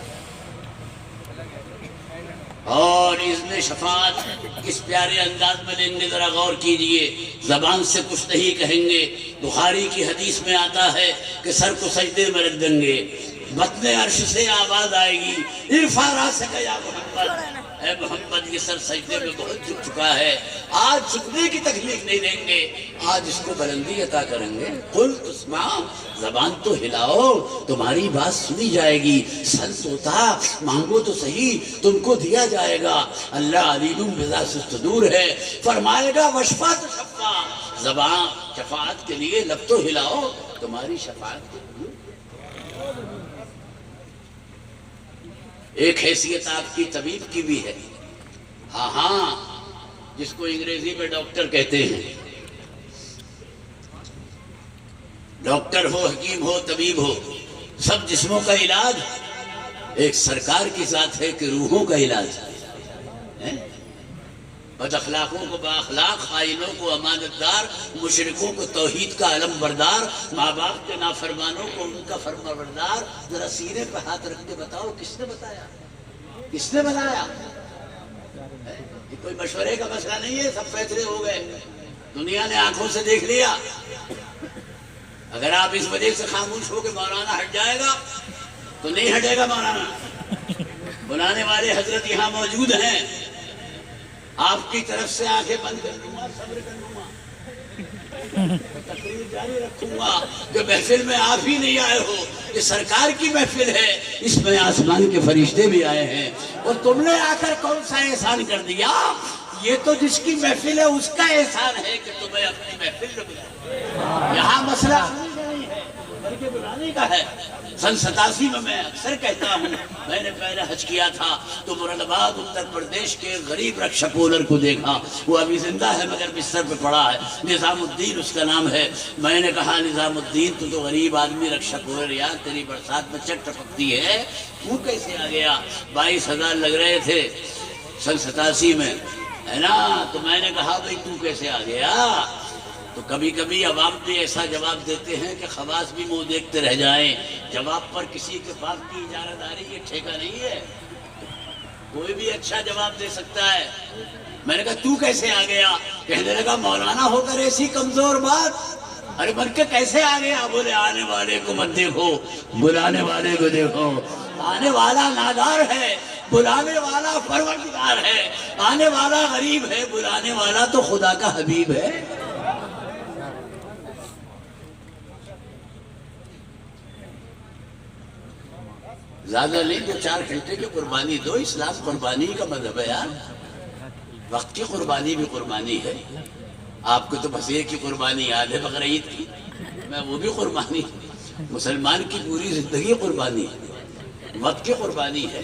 اور اذن شفاعت کس پیارے انداز میں لیں گے، ذرا غور کیجئے۔ زبان سے کچھ نہیں کہیں گے، بخاری کی حدیث میں آتا ہے کہ سر کو سجدے میں رکھ دیں گے، بطن عرش سے آواز آئے گی، ارفع راسک یا محمد، اے محمد یہ سر سجدے میں بہت جھک چکا ہے، آج جھکنے کی تکلیف نہیں دیں گے، آج اس کو بلندی عطا کریں گے۔ قل تسمع، زبان تو ہلاؤ، تمہاری بات سنی جائے گی، سن سوتا، مانگو تو صحیح، تم کو دیا جائے گا۔ اللہ علیم بذات الصدور ہے، فرمائے گا وشفا تو شفا، زبان شفاعت کے لیے لب تو ہلاؤ، تمہاری شفاعت کے لیے۔ ایک حیثیت آپ کی طبیب کی بھی ہے، ہاں ہاں، جس کو انگریزی میں ڈاکٹر کہتے ہیں۔ ڈاکٹر ہو، حکیم ہو، طبیب ہو، سب جسموں کا علاج ایک سرکار کی ذات ہے کہ روحوں کا علاج ہے۔ بد اخلاقوں کو بااخلاق، خائنوں کو امانت دار، مشرکوں کو توحید کا علم بردار، ماں باپ کے نافرمانوں کو ان کا فرما بردار۔ ذرا سینے پہ ہاتھ رکھ کے بتاؤ کس نے بتایا، کس نے بنایا؟ یہ کوئی مشورے کا مسئلہ نہیں ہے، سب فیصلے ہو گئے، دنیا نے آنکھوں سے دیکھ لیا۔ اگر آپ اس وجہ سے خاموش ہو کے مولانا ہٹ جائے گا تو نہیں ہٹے گا مولانا۔ بلانے والے حضرت یہاں موجود ہیں، آپ کی طرف سے آنکھیں بند کر لوں گا، صبر کر لوں گا، تقریر جاری رکھوں گا کہ محفل میں آپ ہی نہیں آئے ہو، یہ سرکار کی محفل ہے، اس میں آسمان کے فرشتے بھی آئے ہیں، اور تم نے آ کر کون سا احسان کر دیا؟ یہ تو جس کی محفل ہے اس کا احسان ہے کہ تمہیں اپنی محفل میں بلایا۔ یہاں مسئلہ نہیں ہے بلکہ بلانے کا ہے۔ سن 87 میں اکثر کہتا ہوں، میں نے پہلے حج کیا تھا تو مراد آباد اتر پردیش کے غریب رکشا پولر کو دیکھا، وہ ابھی زندہ ہے مگر بستر پہ پڑا ہے، نظام الدین اس کا نام ہے۔ میں نے کہا نظام الدین تو غریب آدمی رکشا پولر، یار تیری برسات میں چٹ ٹپکتی ہے، تو کیسے آ گیا؟ 22,000 لگ رہے تھے سن 87 میں، ہے نا؟ تو میں نے کہا بھائی تو کیسے آ گیا؟ تو کبھی کبھی عوام بھی ایسا جواب دیتے ہیں کہ خواص بھی منہ دیکھتے رہ جائیں، جواب پر کسی کے پاس کی اجارہ داری یہ ٹھیکہ نہیں ہے، کوئی بھی اچھا جواب دے سکتا ہے۔ میں نے کہا تو کیسے آ گیا؟ کہنے لگا مولانا ہو کر ایسی کمزور بات، ارے بن کے کیسے آ گیا؟ بولے آنے والے کو مت دیکھو، بلانے والے کو دیکھو، آنے والا نادار ہے، بلانے والا پروردگار ہے، آنے والا غریب ہے، بلانے والا تو خدا کا حبیب ہے۔ زیادہ نہیں، 2-4 گھنٹے کی قربانی دو، اسلام قربانی کا مذہب ہے یار، وقت کی قربانی بھی قربانی ہے۔ آپ کو تو بس ایک کی قربانی یاد ہے بقرعید کی، میں وہ بھی قربانی، مسلمان کی پوری زندگی قربانی ہے، وقت کی قربانی ہے۔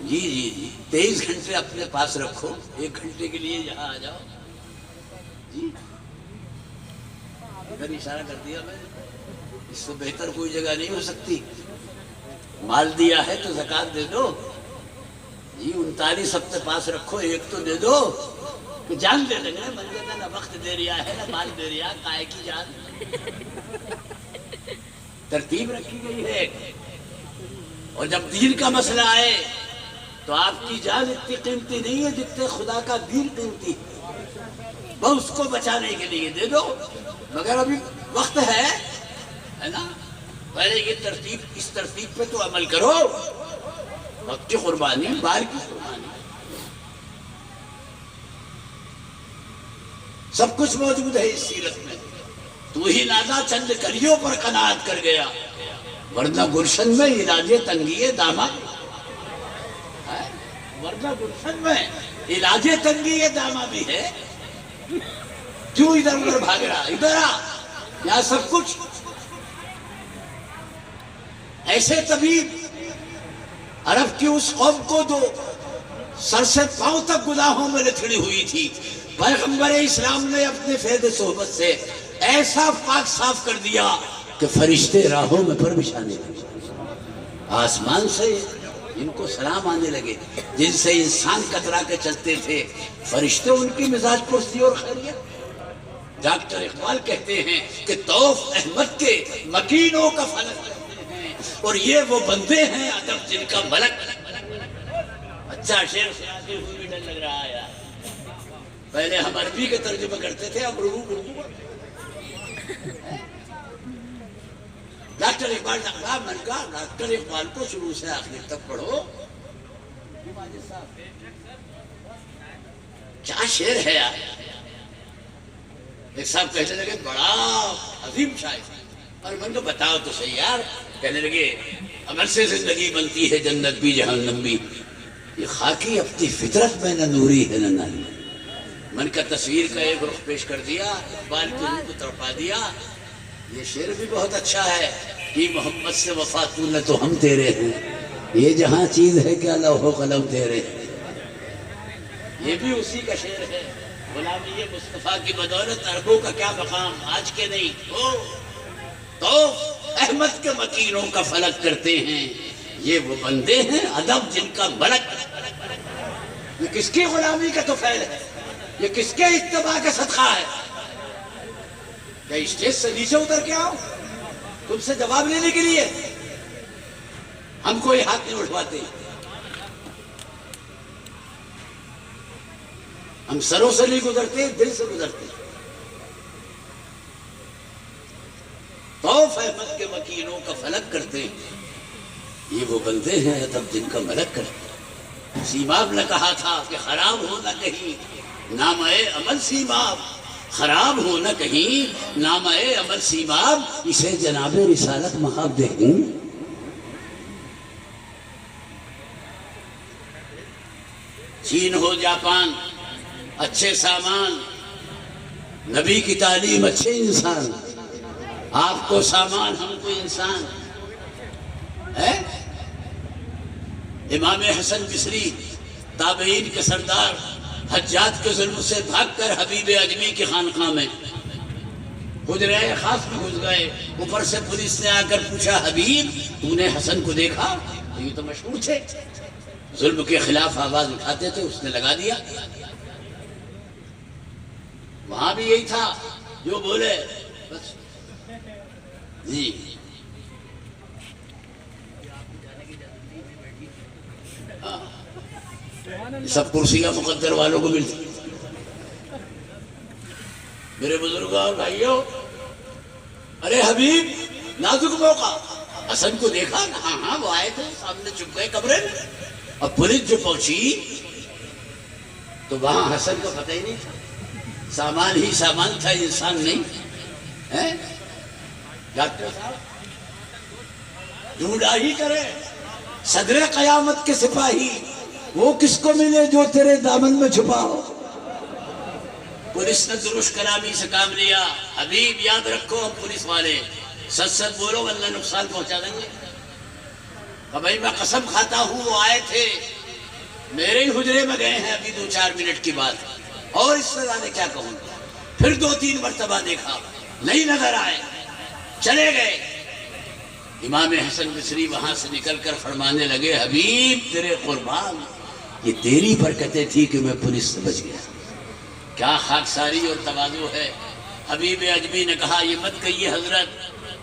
جی جی جی 23 گھنٹے اپنے پاس رکھو، 1 گھنٹے کے لیے یہاں آ جاؤ۔ جی ادھر اشارہ کر دیا میں نے، اس سے بہتر کوئی جگہ نہیں ہو سکتی۔ مال دیا ہے تو زکوٰۃ دے دو جی، 39 اپنے پاس رکھو، 1 تو دے دو کہ جان دے دیں گے، بندے نہ وقت دے رہا ہے نہ مال دے رہا، کائے کی جان۔ ترتیب رکھی گئی ہے، اور جب دین کا مسئلہ آئے تو آپ کی جان اتنی قیمتی نہیں ہے جتنے خدا کا دین قیمتی ہے، بس اس کو بچانے کے لیے دے دو، مگر ابھی وقت ہے نا، پہلے یہ ترتیب، اس ترتیب پہ تو عمل کرو، وقت کی قربانی، بار کی قربانی، سب کچھ موجود ہے اس سیرت میں۔ تو ہی نادا چند کلیوں پر قناعت کر گیا، ورنہ گلشن میں علاج تنگی دامہ، ورنہ گلشن میں علاج تنگی دامہ بھی ہے، کیوں ادھر ادھر بھاگ رہا؟ ادھر آ، یہاں سب کچھ۔ ایسے طبیب عرب کی اس قوم کو دو سر سے پاؤں تک گناہوں میں لتھڑی ہوئی تھی، پیغمبر اسلام نے اپنے فیض صحبت سے ایسا پاک صاف کر دیا کہ فرشتے راہوں میں پر بچھانے لگے، آسمان سے جن کو سلام آنے لگے، جن سے انسان کترا کے چلتے تھے، فرشتے ان کی مزاج پرسی اور خیریت۔ ڈاکٹر اقبال کہتے ہیں کہ طوف احمد کے مکینوں کا فلک کرتے ہیں، اور یہ وہ بندے ہیں ادب جن کا ملک۔ اچھا شعر سناتے ہوئے بھی ڈر لگ رہا ہے یار، پہلے ہم عربی کے ترجمہ کرتے تھے، اب اردو ڈاکٹر اقبال من کا، ڈاکٹر اقبال کو شروع سے آخر تک پڑھو، کیا شعر ہے یار۔ ایک صاحب کہنے لگے بڑا عظیم شاعر، اور من کو بتاؤ تو صحیح یار، کہنے لگے عمل سے زندگی بنتی ہے جنت بھی جہنم بھی، یہ خاکی اپنی فطرت میں نہ نوری ہے نہ ناری۔ من کا تصویر کا ایک رخ پیش کر دیا، اقبال کی روح کو تڑپا دیا۔ یہ شعر بھی بہت اچھا ہے کہ محمد سے وفا تو نہ تو ہم تیرے ہیں، یہ جہاں چیز ہے کیا لوح و قلم تیرے ہیں، یہ بھی اسی کا شعر ہے۔ غلامی مصطفیٰ کی بدولت عربوں کا کیا مقام، آج کے نہیں تو احمد کے مکینوں کا فلک کرتے ہیں، یہ وہ بندے ہیں ادب جن کا ملک۔ یہ کس کی غلامی کا توفیل ہے، یہ کس کے اتباع کا صدقہ ہے؟ کیا اسٹیج سے نیچے اتر کے آؤ تم سے جواب لینے کے لیے؟ ہم کوئی ہاتھ نہیں اٹھواتے، ہم سروں سے نہیں گزرتے، دل سے گزرتے۔ طوف احمد کے مکینوں کا فلک کرتے ہیں، یہ وہ بندے ہیں ادب جن کا ملک کرتے ہیں۔ سیماب نے کہا تھا کہ خراب ہو نہ کہیں نامہ عمل سیماب، خراب ہو نہ کہیں نامہ عمل سیماب، اسے جناب رسالت محاب دیں۔ چین ہو جاپان اچھے سامان، نبی کی تعلیم اچھے انسان، آپ کو سامان ہم کو انسان ہے۔ امام حسن بصری تابعین کے سردار حجاج کے ظلم سے بھاگ کر حبیب اجمی کی خانقاہ میں حجرہ خاص میں گھس گئے، اوپر سے پولیس نے آ کر پوچھا حبیب تو نے حسن کو دیکھا؟ یہ تو مشہور تھے، ظلم کے خلاف آواز اٹھاتے تھے، اس نے لگا دیا۔ وہاں بھی یہی تھا، جو بولے بس جی. سب کرسیاں مقدر والوں کو ملتی. میرے بزرگوں اور بھائیوں، ارے حبیب نازک موقع. حسن کو دیکھا نا، ہاں وہ آئے تھے سامنے چپ گئے کمرے میں. اب پولیس جو پہنچی تو وہاں حسن کو پتہ ہی نہیں تھا. سامان ہی سامان تھا، انسان نہیں. ڈاکٹر صاحب ڈھونڈا ہی کرے صدر قیامت کے سپاہی، وہ کس کو ملے جو تیرے دامن میں چھپا ہو. پولیس نے درست کلامی سے کام لیا. حبیب یاد رکھو، ہم پولیس والے سچ سچ بولو ورنہ نقصان پہنچا دیں گے. بھائی میں قسم کھاتا ہوں وہ آئے تھے، میرے ہی حجرے میں گئے ہیں ابھی 2-4 منٹ کی بات، اور اس سے زیادہ کیا کہوں. پھر 2-3 مرتبہ دیکھا، نہیں نظر آئے، چلے گئے. امام حسن بصری وہاں سے نکل کر فرمانے لگے، حبیب تیرے قربان، یہ تیری برکتیں تھی کہ میں پولیس سے بچ گیا. کیا خاکساری اور تواضع ہے. حبیب عجمی نے کہا یہ مت کہیے حضرت،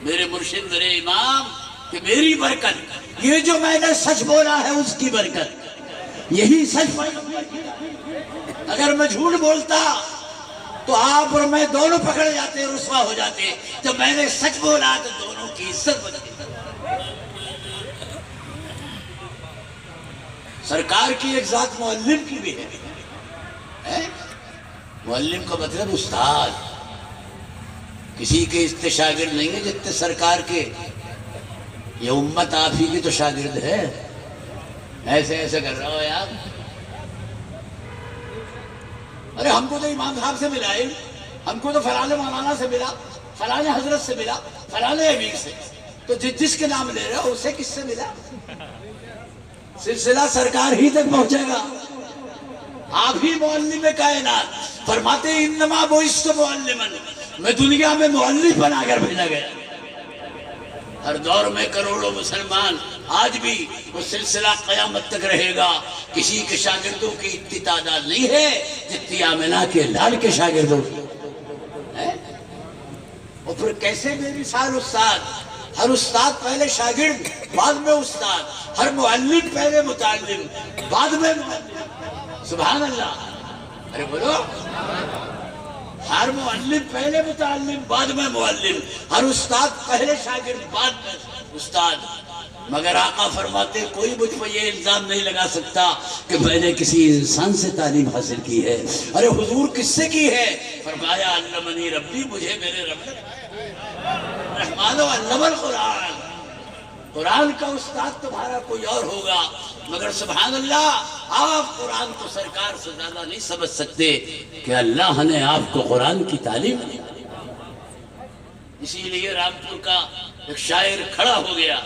میرے مرشد میرے امام، کہ میری برکت، یہ جو میں نے سچ بولا ہے اس کی برکت، یہی سچ. اگر میں جھوٹ بولتا تو آپ اور میں دونوں پکڑ جاتے، رسوا ہو جاتے. جب میں نے سچ بولا تو دونوں کی عزت بچ گئی. سرکار کی ایک ذات معلم کی بھی ہے. معلم کا مطلب استاد. کسی کے اتنے شاگرد نہیں ہے جتنے سرکار کے. یہ امت آپ ہی کی تو شاگرد ہے. ایسے ایسے کر رہا ہو یار. ارے ہم کو تو امام صاحب سے ملا ہے، ہم کو تو فلاں مولانا سے ملا، فلاں حضرت سے ملا، فلاں امیر سے. تو جس کے نام لے رہے ہو اسے کس سے ملا؟ سلسلہ سرکار ہی تک پہنچے گا. آپ ہی معلم کائنات. فرماتے انما بعثت معلما، میں دنیا میں معلم بنا کر بھیجا گیا. ہر دور میں کروڑوں مسلمان، آج بھی وہ سلسلہ قیامت تک رہے گا. کسی کے شاگردوں کی اتنی تعداد نہیں ہے جتنی آمنہ کے لال کے شاگردوں کی. اور پھر کیسے بے مثال استاد. ہر استاد پہلے شاگرد بعد میں استاد، ہر معلم پہلے متعلم بعد میں معلم. سبحان اللہ. ارے بولو، ہر معلم پہلے متعلم بعد میں معلم، ہر استاد پہلے شاگرد بعد میں استاد. مگر آقا فرماتے کوئی مجھ پر یہ الزام نہیں لگا سکتا کہ میں نے کسی انسان سے تعلیم حاصل کی ہے. ارے حضور کس سے کی ہے؟ فرمایا علمنی ربی، مجھے میرے رب نے رحمان و علم القرآن. قرآن کا استاد تمہارا کوئی اور ہوگا، مگر سبحان اللہ آپ قرآن کو سرکار سے زیادہ نہیں سمجھ سکتے کہ اللہ نے آپ کو قرآن کی تعلیم دی. اسی لیے رامپور کا ایک شاعر کھڑا ہو گیا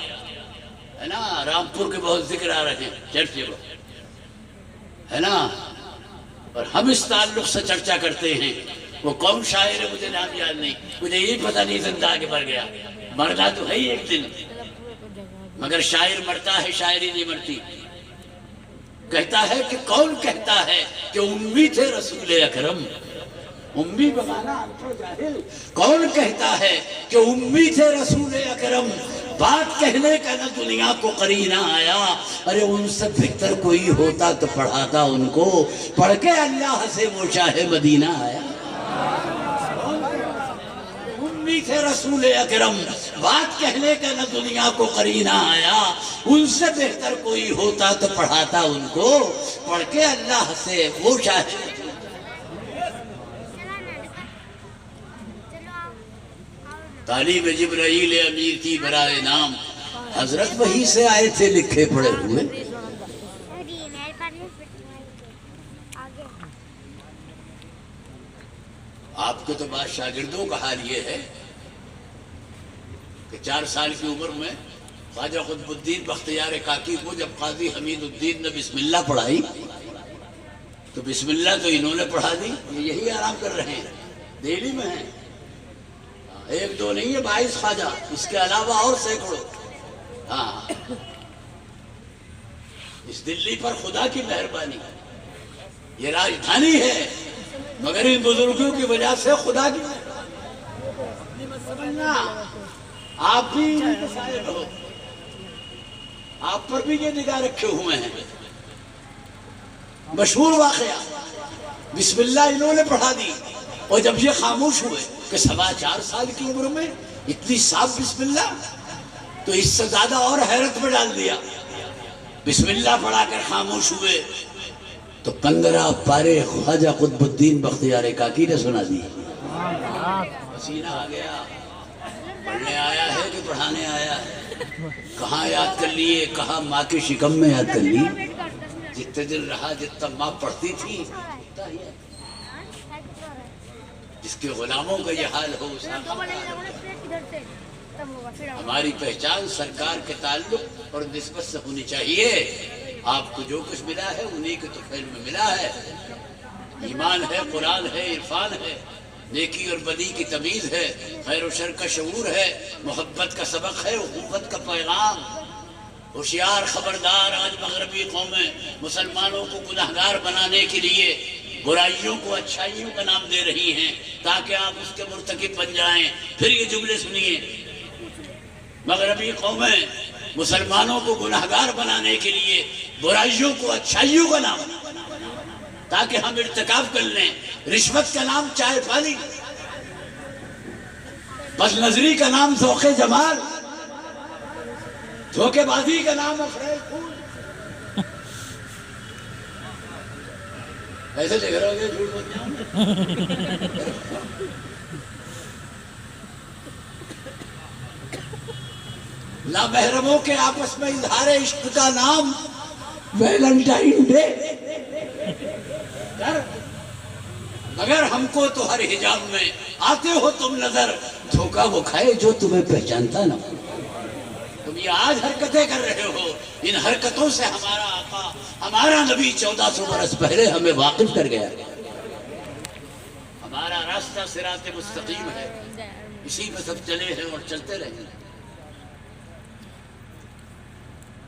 ہے نا. رامپور کے بہت ذکر آ رہے ہیں چرچے کو ہے نا، اور ہم اس تعلق سے چرچا کرتے ہیں. وہ کون شاعر ہے مجھے نام یاد نہیں، مجھے یہ پتہ نہیں زندہ آگے مر گیا. مرنا تو ہے ہی ایک دن، مگر شاعر مرتا ہے، شاعری نہیں مرتی. کہتا ہے کہ کون کہتا ہے کہ امی تھے رسول اکرم. امی بمانا جاہل. کون کہتا ہے کہ امی تھے رسول اکرم. بات کہنے کا نہ دنیا کو قرینہ آیا. ارے ان سے بہتر کوئی ہوتا تو پڑھاتا ان کو، پڑھ کے اللہ سے وہ شاہ مدینہ آیا. امی تھے رسول اکرم. بات کہنے کا نہ دنیا کو قرینہ آیا. ان سے بہتر کوئی ہوتا تو پڑھاتا ان کو، پڑھ کے اللہ سے وہ شاہ. تعلیم جبرائیل امیر کی برائے نام، حضرت وہی سے آئے تھے لکھے پڑے ہوئے. آپ کے تو بعض شاگردوں کا حال یہ ہے کہ 4 سال کی عمر میں خواجہ قطب الدین بختیار کاکی کو جب قاضی حمید الدین نے بسم اللہ پڑھائی تو بسم اللہ تو انہوں نے پڑھا دی. یہی آرام کر رہے ہیں، دہلی میں ہیں. 1-2 نہیں ہے، 22 خواجہ، اس کے علاوہ اور سینکڑوں. ہاں، اس دلی پر خدا کی مہربانی. یہ راجدھانی ہے مگر ان بزرگوں کی وجہ سے خدا کی مہربانی. سمجھنا، آپ بھی انہیں کے سائے رہو، آپ پر بھی یہ نگاہ رکھے ہوئے ہیں۔ مشہور واقعہ، بسم اللہ انہوں نے پڑھا دی، اور جب یہ خاموش ہوئے کہ 4.25 سال کی عمر میں اتنی صاف بسم اللہ، تو اس سے زیادہ اور حیرت میں ڈال دیا۔ بسم اللہ پڑھا کر خاموش ہوئے تو 15 پارے خواجہ قطب الدین بختیار کاکی نے سنا دی۔ پسینہ آ گیا، پڑھنے آیا ہے کہ پڑھانے آیا ہے؟ کہاں یاد کر لیے؟ کہاں ماں کے شکم میں یاد کر لیے؟ جتنے دن رہا جتنا ماں پڑھتی تھی اتنا ہی ہے۔ جس کے غلاموں کا یہ حال ہو اس ہماری پہچان سرکار کے تعلق اور نسبت سے ہونی چاہیے۔ آپ کو جو کچھ ملا ہے انہی کے طفیل میں ملا ہے۔ ایمان ہے، قرآن ہے، عرفان ہے، نیکی اور بدی کی تمیز ہے، خیر و شر کا شعور ہے، محبت کا سبق ہے، اخوت کا پیغام۔ ہوشیار خبردار، آج مغربی قومیں مسلمانوں کو گناہگار بنانے کے لیے برائیوں کو اچھائیوں کا نام دے رہی ہیں تاکہ آپ اس کے مرتکب بن جائیں۔ پھر یہ جملے سنیے، مغربی قومیں مسلمانوں کو گناہگار بنانے کے لیے برائیوں کو اچھائیوں کا نام تاکہ ہم ارتکاب کر لیں۔ رشوت کا نام چائے پانی، بد نظری کا نام ذوق جمال، دھوکے بازی کا نام افریل پھول۔ ایسے دیکھ رہے ہو گے جھوٹ بول جاؤں۔ لامحرموں کے آپس میں اظہار عشق کا نام ویلنٹائن ڈے۔ مگر ہم کو تو ہر حجاب میں آتے ہو تم نظر، دھوکہ وہ کھائے جو تمہیں پہچانتا نہ ہو۔ تم یہ آج حرکتیں کر رہے ہو، ان حرکتوں سے ہمارا آقا، ہمارا نبی 1400 برس پہلے ہمیں واقف کر گیا۔ ہمارا راستہ صراط مستقیم ہے، اسی میں سب چلے ہیں اور چلتے رہیں گے۔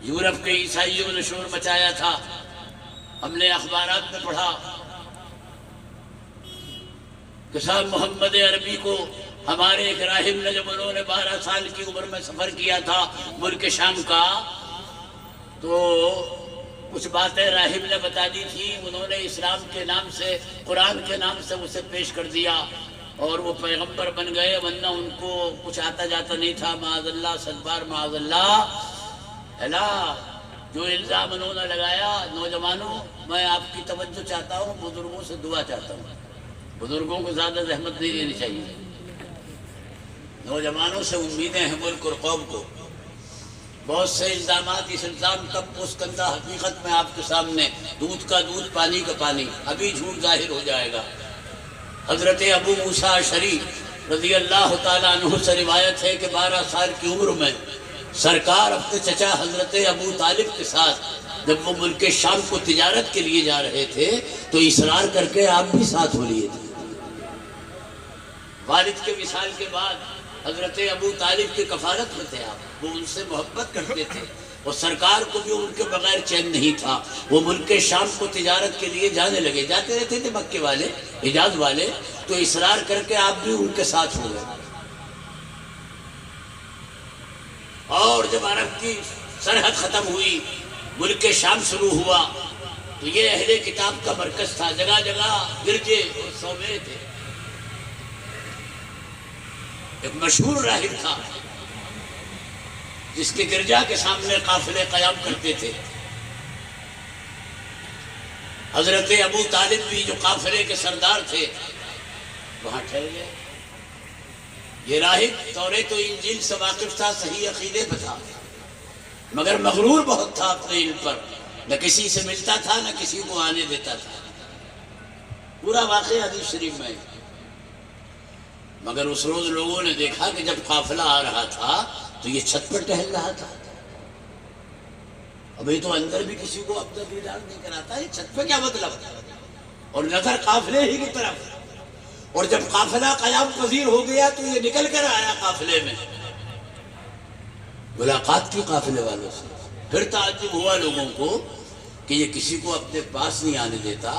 یورپ کے عیسائیوں نے شور مچایا تھا، ہم نے اخبارات میں پڑھا کہ صاحب محمد عربی کو ہمارے ایک راہب نے، جب انہوں نے 12 سال کی عمر میں سفر کیا تھا ملک شام کا، تو کچھ باتیں راہب نے بتا دی تھی، انہوں نے اسلام کے نام سے، قرآن کے نام سے اسے پیش کر دیا اور وہ پیغمبر بن گئے، ورنہ ان کو کچھ آتا جاتا نہیں تھا۔ معاذ اللہ، صدبار معاذ اللہ۔ جو الزام انہوں نے لگایا، نوجوانوں میں آپ کی توجہ چاہتا ہوں، بزرگوں سے دعا چاہتا ہوں، بزرگوں کو زیادہ زحمت نہیں لینی چاہیے۔ نوجوانوں سے امیدیں ہیں ملک اور قوم کو، بہت سے الزامات، اس الزام کا پوسکندہ حقیقت میں آپ کے سامنے، دودھ کا دودھ، پانی کا پانی، ابھی جھوٹ ظاہر ہو جائے گا۔ حضرت ابو موسیٰ اشعری رضی اللہ تعالیٰ عنہ سے روایت ہے کہ 12 سال کی عمر میں سرکار اپنے چچا حضرت ابو طالب کے ساتھ جب وہ ملک شام کو تجارت کے لیے جا رہے تھے تو اصرار کر کے آپ بھی ساتھ ہو لیے تھے۔ والد کے وصال کے بعد حضرت ابو طالب کی کفالت میں تھے آپ، وہ ان سے محبت کرتے تھے اور سرکار کو بھی ان کے بغیر چین نہیں تھا۔ وہ ملک شام کو تجارت کے لیے جانے لگے، جاتے رہتے تھے مکے والے، حجاز والے، تو اصرار کر کے آپ بھی ان کے ساتھ ہو گئے۔ اور جب عرب کی سرحد ختم ہوئی، ملک شام شروع ہوا، تو یہ اہل کتاب کا مرکز تھا، جگہ جگہ گرجے اور صومعے تھے۔ ایک مشہور راہب تھا جس کے گرجا کے سامنے قافلے قیام کرتے تھے۔ حضرت ابو طالب بھی جو قافلے کے سردار تھے وہاں ٹھہر گئے۔ یہ راہب توریت و انجیل سے واقف تھا، صحیح عقیدے پہ تھا، مگر مغرور بہت تھا اپنے علم پر، نہ کسی سے ملتا تھا نہ کسی کو آنے دیتا تھا۔ پورا واقعہ حدیث شریف میں ہے۔ مگر اس روز لوگوں نے دیکھا کہ جب قافلہ آ رہا تھا تو یہ چھت پر ٹہل رہا تھا۔ ابھی تو اندر بھی کسی کو اب تک دیدار نہیں کراتا، یہ چھت پہ کیا مطلب؟ اور نظر قافلے ہی کی طرف، اور جب قافلہ قیام پذیر ہو گیا تو یہ نکل کر آیا قافلے میں، ملاقات کی قافلے والوں سے۔ پھر تعجب ہوا لوگوں کو کہ یہ کسی کو اپنے پاس نہیں آنے دیتا،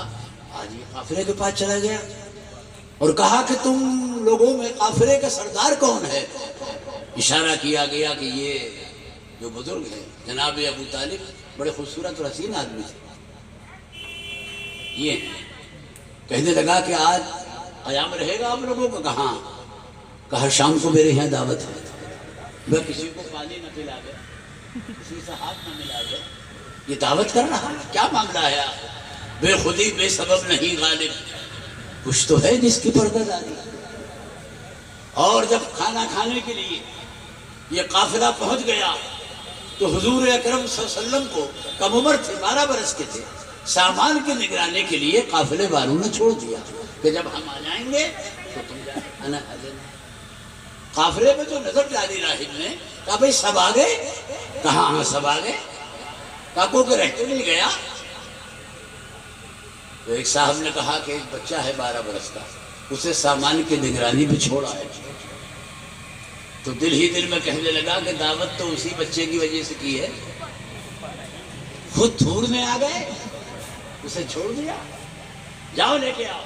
آج یہ قافلے کے پاس چلا گیا۔ اور کہا کہ تم لوگوں میں قافلے کا سردار کون ہے؟ اشارہ کیا گیا کہ یہ جو بزرگ ہیں جناب ابو طالب، بڑے خوبصورت اور حسین آدمی تھے، یہ کہنے لگا کہ آج قیام رہے گا آپ لوگوں کا؟ کہا شام کو میرے یہاں دعوت ہے، میں کسی کو پانی نہ پلا دے، کسی سے ہاتھ نہ ملا دے، یہ دعوت کر رہا ہے، کیا معاملہ ہے؟ بے خودی بے سبب نہیں غالب، کچھ تو ہے جس کی پردہ داری۔ اور جب کھانا کھانے کے لیے یہ قافلہ پہنچ گیا تو حضور اکرم صلی اللہ علیہ وسلم کو کم عمر تھے، 12 برس کے تھے، سامان کی نگرانی کے لیے قافلے والوں نے چھوڑ دیا کہ جب ہم آ جائیں گے تو تم جانا آ جانا۔ قافلے میں جو نظر ڈالی راہب نے، کہا بھئی سب آ گئے؟ کہا ہاں سب آ گئے۔ کہا کوئی رہتے نہیں گیا؟ تو ایک صاحب نے کہا کہ ایک بچہ ہے 12 برس کا، اسے سامان کی نگرانی بھی چھوڑا ہے۔ تو دل ہی دل میں کہنے لگا کہ دعوت تو اسی بچے کی وجہ سے کی ہے، خود ڈھونڈنے آ گئے، اسے چھوڑ دیا، جاؤ لے کے آؤ۔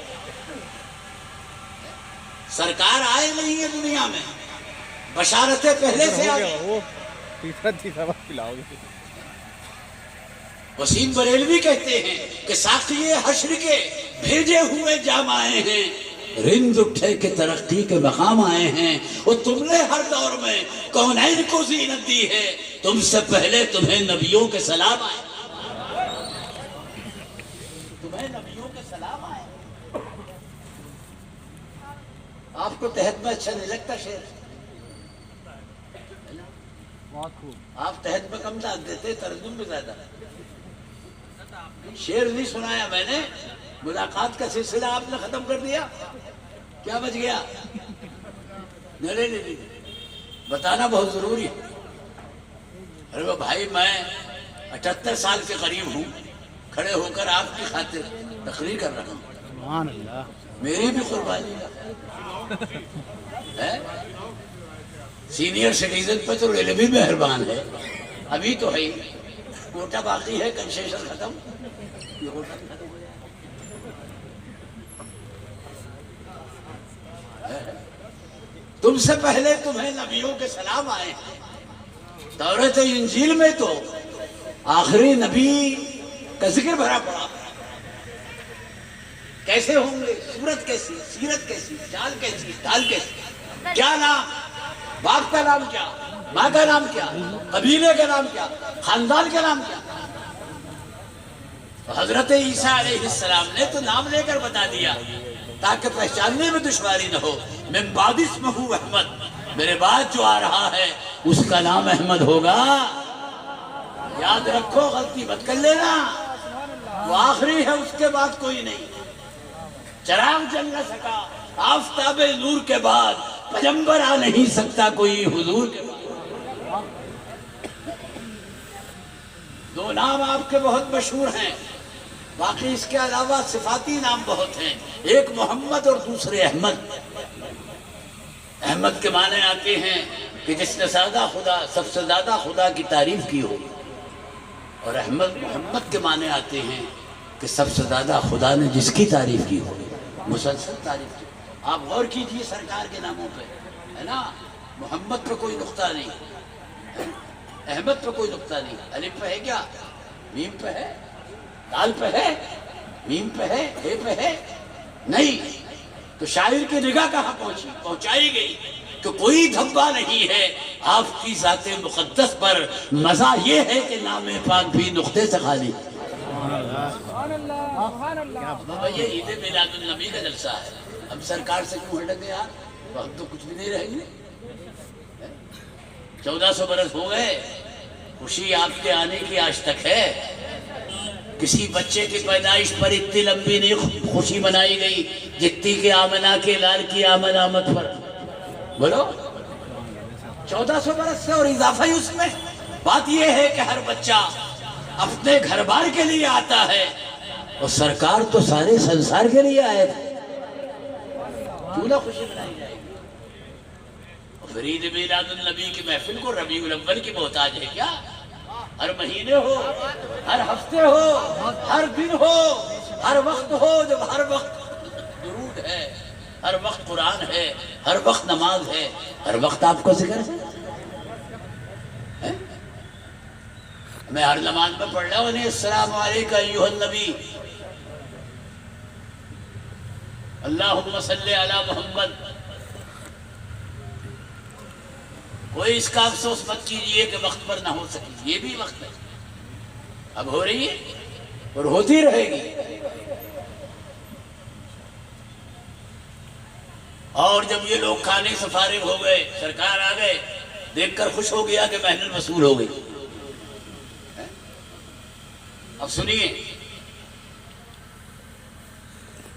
سرکار آئے نہیں ہے دنیا میں، بشارتیں پہلے سے آ گئی۔ وہ تیسرا وقت پلاؤ گے۔ وسیم بریلوی کہتے ہیں کہ ساقی حشر کے بھیجے ہوئے جام آئے ہیں، رند اٹھے کے ترقی کے مقام آئے ہیں، اور تم نے ہر دور میں کونین کو زینت دی ہے، تم سے پہلے تمہیں نبیوں کے سلام آئے، تمہیں نبیوں کے سلام آئے۔ آپ کو تحت میں اچھا نہیں لگتا شعر؟ بہت خوب۔ آپ تحت میں کم دان دیتے، ترجم میں زیادہ۔ شعر نہیں سنایا میں نے، ملاقات کا سلسلہ آپ نے ختم کر دیا، کیا بچ گیا؟ نہیں، بتانا بہت ضروری ہے۔ ارے بھائی میں 78 سال کے قریب ہوں، کھڑے ہو کر آپ کی خاطر تقریر کر رہا ہوں، سبحان اللہ۔ میری بھی قربانی ہے۔ سینئر سٹیزن پہ تو ریلوے مہربان ہے، ابھی تو ہے، کوٹا باقی ہے، کنسیشن ختم، یہ کوٹا ختم ہو جائے۔ تم سے پہلے تمہیں نبیوں کے سلام آئے ہیں۔ تورات انجیل میں تو آخری نبی کا ذکر بھرا پڑا، کیسے ہوں گے، صورت کیسی، سیرت کیسی، چال کیسی، ڈال کیسی، کیا نام، باپ کا نام کیا، ماں کا نام کیا، قبیلے کا نام کیا، خاندان کا نام کیا۔ حضرت عیسیٰ علیہ السلام نے تو نام لے کر بتا دیا تاکہ پہچاننے میں دشواری نہ ہو۔ من بعد اسمہ احمد، میرے بعد جو آ رہا ہے اس کا نام احمد ہوگا، یاد رکھو، غلطی مت کر لینا، وہ آخری ہے، اس کے بعد کوئی نہیں۔ چراغ جل نہ سکا آفتاب نور کے بعد، پیغمبر آ نہیں سکتا کوئی حضور کے بعد۔ دو نام آپ کے بہت مشہور ہیں، باقی اس کے علاوہ صفاتی نام بہت ہیں، ایک محمد اور دوسرے احمد۔ احمد کے معنی آتے ہیں کہ جس نے سب سے زیادہ خدا کی تعریف کی ہو، اور محمد کے معنی آتے ہیں کہ سب سے زیادہ خدا نے جس کی تعریف کی ہو، مسلسل تعریف کی۔ آپ غور کیجئے سرکار کے ناموں پہ، ہے نا، محمد پہ کوئی نقطہ نہیں، احمد پہ کوئی نقطہ نہیں، الف پہ ہے کیا، میم پہ ہے، دال پہ ہے، میم پہ ہے، اے پہ ہے نہیں۔ تو شاعر کی نگاہ کہاں پہنچائی گئی کہ کوئی دھبا نہیں ہے آپ کی ذات مقدس پر، مزہ یہ ہے کہ نام پاک بھی نقطے سے خالی۔ بابا یہ عید میلاد النبی کا جلسہ ہے، ہم سرکار سے کیوں ہٹیں گے یار، تو ہم تو کچھ بھی نہیں رہیں گے۔ 1400 برس ہو گئے، خوشی آپ کے آنے کی آج تک ہے۔ کسی بچے کی پیدائش پر اتنی لمبی نہیں خوشی منائی گئی جتنی کہ آمنہ کے لال کی آمد پر، بولو 1400 برس سے اور اضافہ ہی اس میں۔ بات یہ ہے کہ ہر بچہ اپنے گھر بار کے لیے آتا ہے، اور سرکار تو سارے سنسار کے لیے آئے تھے، کیوں نہ خوشی منائی جائے گی؟ اور عید میلاد النبی کی محفل کو ربیع الاول کی محتاج ہے کیا؟ ہر مہینے ہو، ہر ہفتے ہو، ہر دن ہو، ہر وقت ہو، جب ہر وقت درود ہے، ہر وقت قرآن ہے، ہر وقت نماز ہے، ہر وقت آپ کو ذکر ہے۔ میں ہر نماز میں پڑھ رہا ہوں نہیں السلام علیکم ایھا النبی اللہم صلی علی محمد۔ کوئی اس کا افسوس مت کیجئے کہ وقت پر نہ ہو سکی، یہ بھی وقت ہے، اب ہو رہی ہے اور ہوتی رہے گی۔ اور جب یہ لوگ کھانے سے فارغ ہو گئے، سرکار آ گئے، دیکھ کر خوش ہو گیا کہ محنت وصول ہو گئی۔ اب سنیے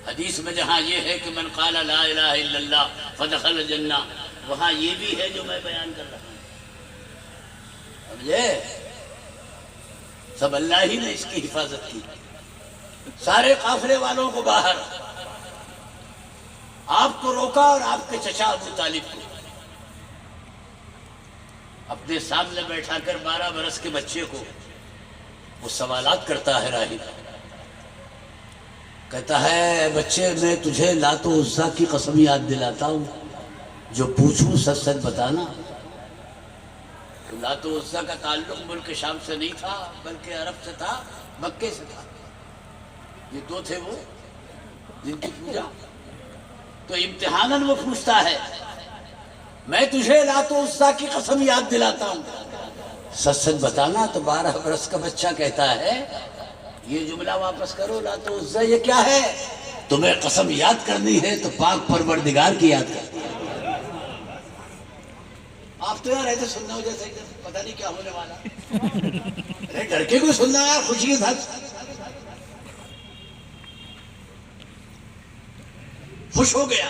حدیث میں جہاں یہ ہے کہ من قال لا الہ الا اللہ فدخل الجنہ، وہاں یہ بھی ہے جو میں بیان کر رہا ہوں۔ اب یہ سب اللہ ہی نے اس کی حفاظت کی، سارے قافلے والوں کو باہر، آپ کو روکا اور آپ کے چچا ابو طالب کو اپنے سامنے بیٹھا کر 12 برس کے بچے کو وہ سوالات کرتا ہے راہب، کہتا ہے بچے میں تجھے لات و عزیٰ کی قسم یاد دلاتا ہوں، جو پوچھوں سچ سچ بتانا۔ لات و عزیٰ کا تعلق ملک شام سے نہیں تھا بلکہ عرب سے تھا، مکے سے تھا، یہ دو تھے وہ جن کی پوجا۔ تو امتحاناً وہ پوچھتا ہے میں تجھے لات و عزیٰ کی قسم یاد دلاتا ہوں، سچ سچ بتانا۔ تو 12 برس کا بچہ کہتا ہے یہ جملہ واپس کرو، لات و عزیٰ یہ کیا ہے؟ تمہیں قسم یاد کرنی ہے تو پاک پروردگار کی یاد کر۔ آپ تو یار ایسے سننا ہو جیسے پتہ نہیں کیا ہونے والا، ارے ڈر کے کوئی سننا یار، خوشی کے ساتھ خوش ہو گیا،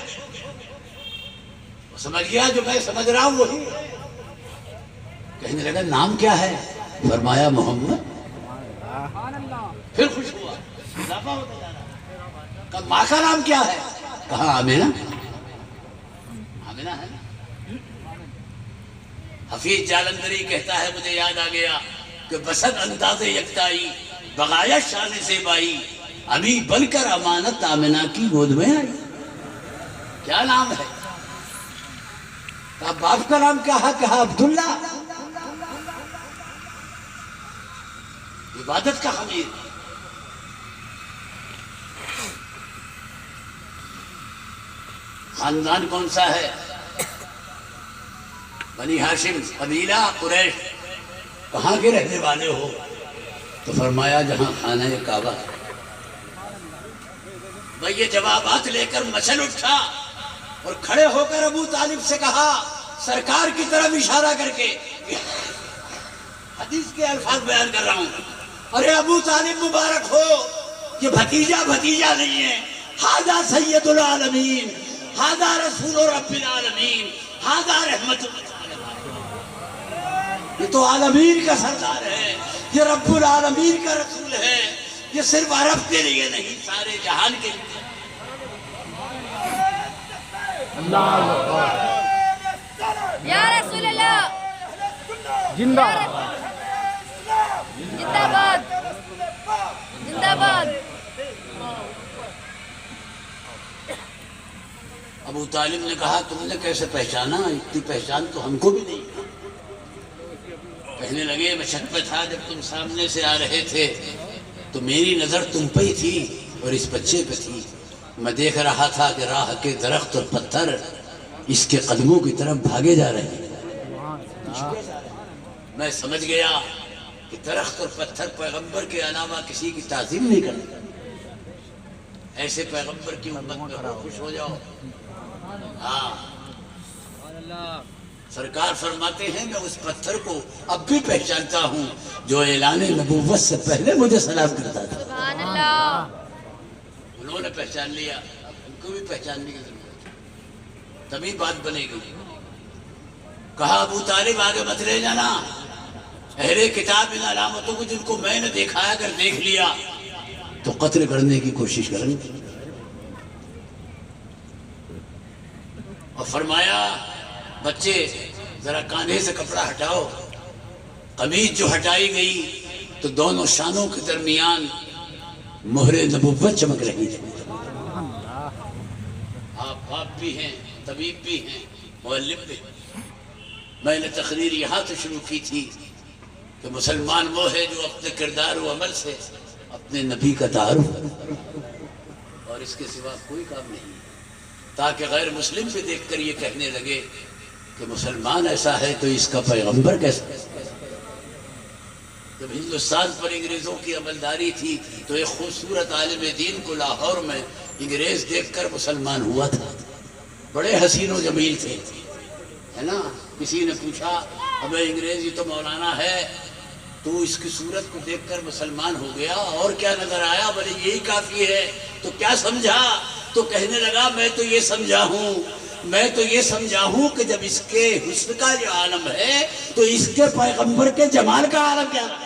وہ سمجھ گیا جو میں سمجھ رہا ہوں وہی۔ کہنے لگا نام کیا ہے؟ فرمایا محمد۔ پھر خوش ہوا، اضافہ ہوتا جا رہا۔ کہا ماں کا نام کیا ہے؟ کہا آمینہ۔ آمینہ ہے نا۔ حفیظ جالندری کہتا ہے مجھے یاد آ گیا کہ بسد انداز یکتائی بغایا شان زیبائی، ابھی بن کر امانت آمینہ کی گود میں آئی۔ کیا نام ہے؟ کہا باپ کا نام کیا ہے؟ کہا عبداللہ۔ عبادت کا خمیر، خاندان کون سا ہے؟ بنی ہاشم، قبیلہ قریش۔ کہاں کے رہنے والے ہو؟ تو فرمایا جہاں خانہ کعبہ۔ بھئی یہ جوابات لے کر مچل اٹھا اور کھڑے ہو کر ابو طالب سے کہا سرکار کی طرف اشارہ کر کے، حدیث کے الفاظ بیان کر رہا ہوں، ارے ابو طالب مبارک ہو، یہ بھتیجا نہیں ہے، ھذا سید العالمین، ھذا رسول رب العالمین، ھذا رحمت العالمین۔ یہ تو عالمین کا سردار ہے، یہ رب العالمین کا رسول ہے، یہ صرف عرب کے لیے نہیں سارے جہان کے لیے۔ یا رسول اللہ زندہ زندہ باد زندہ باد۔ ابو طالب نے کہا تم نے کیسے پہچانا؟ اتنی پہچان تو ہم کو بھی نہیں۔ کہنے لگے میں چھت پہ تھا جب تم سامنے سے آ رہے تھے تو میری نظر تم پہ ہی تھی اور اس بچے پہ تھی۔ میں دیکھ رہا تھا کہ راہ کے درخت اور پتھر اس کے قدموں کی طرف بھاگے جا رہے ہیں۔ میں سمجھ گیا کہ درخت اور پتھر پیغمبر کے علاوہ کسی کی تعظیم نہیں کرتے، ایسے پیغمبر کی امت میں خوش ہو جاؤ۔ ہاں سرکار فرماتے ہیں میں اس پتھر کو اب بھی پہچانتا ہوں جو اعلان نبوت سے پہلے مجھے سلام کرتا تھا۔ سبحان اللہ۔ انہوں نے پہچان لیا، ان کو بھی پہچاننے کی ضرورت ہے، تبھی بات بنے گی۔ کہا ابو طالب آگے مت لے جانا، اہل کتاب ان علامتوں کو جن کو میں نے دیکھا ہے اگر دیکھ لیا تو قتل کرنے کی کوشش کریں گے۔ اور فرمایا بچے ذرا کاندھے سے کپڑا ہٹاؤ۔ قمیض جو ہٹائی گئی تو دونوں شانوں کے درمیان مہر نبوت چمک رہی تھی۔ آپ آپ بھی ہیں، طبیب بھی ہیں، معلم بھی ہیں۔ میں نے تقریر یہاں سے شروع کی تھی کہ مسلمان وہ ہے جو اپنے کردار و عمل سے اپنے نبی کا تعارف کرے، اور اس کے سوا کوئی کام نہیں ہے، تاکہ غیر مسلم بھی دیکھ کر یہ کہنے لگے کہ مسلمان ایسا ہے تو اس کا پیغمبر کیسا ہے۔ جب ہندوستان پر انگریزوں کی عملداری تھی تو ایک خوبصورت عالم دین کو لاہور میں انگریز دیکھ کر مسلمان ہوا تھا، بڑے حسین و جمیل تھے، ہے نا۔ کسی نے پوچھا ابے انگریز یہ تو مولانا ہے، تو اس کی صورت کو دیکھ کر مسلمان ہو گیا، اور کیا نظر آیا؟ بولے یہی کافی ہے۔ تو کیا سمجھا؟ تو کہنے لگا میں تو یہ سمجھا ہوں کہ جب اس کے حسن کا جو عالم ہے تو اس کے پیغمبر کے جمال کا عالم کیا ہے۔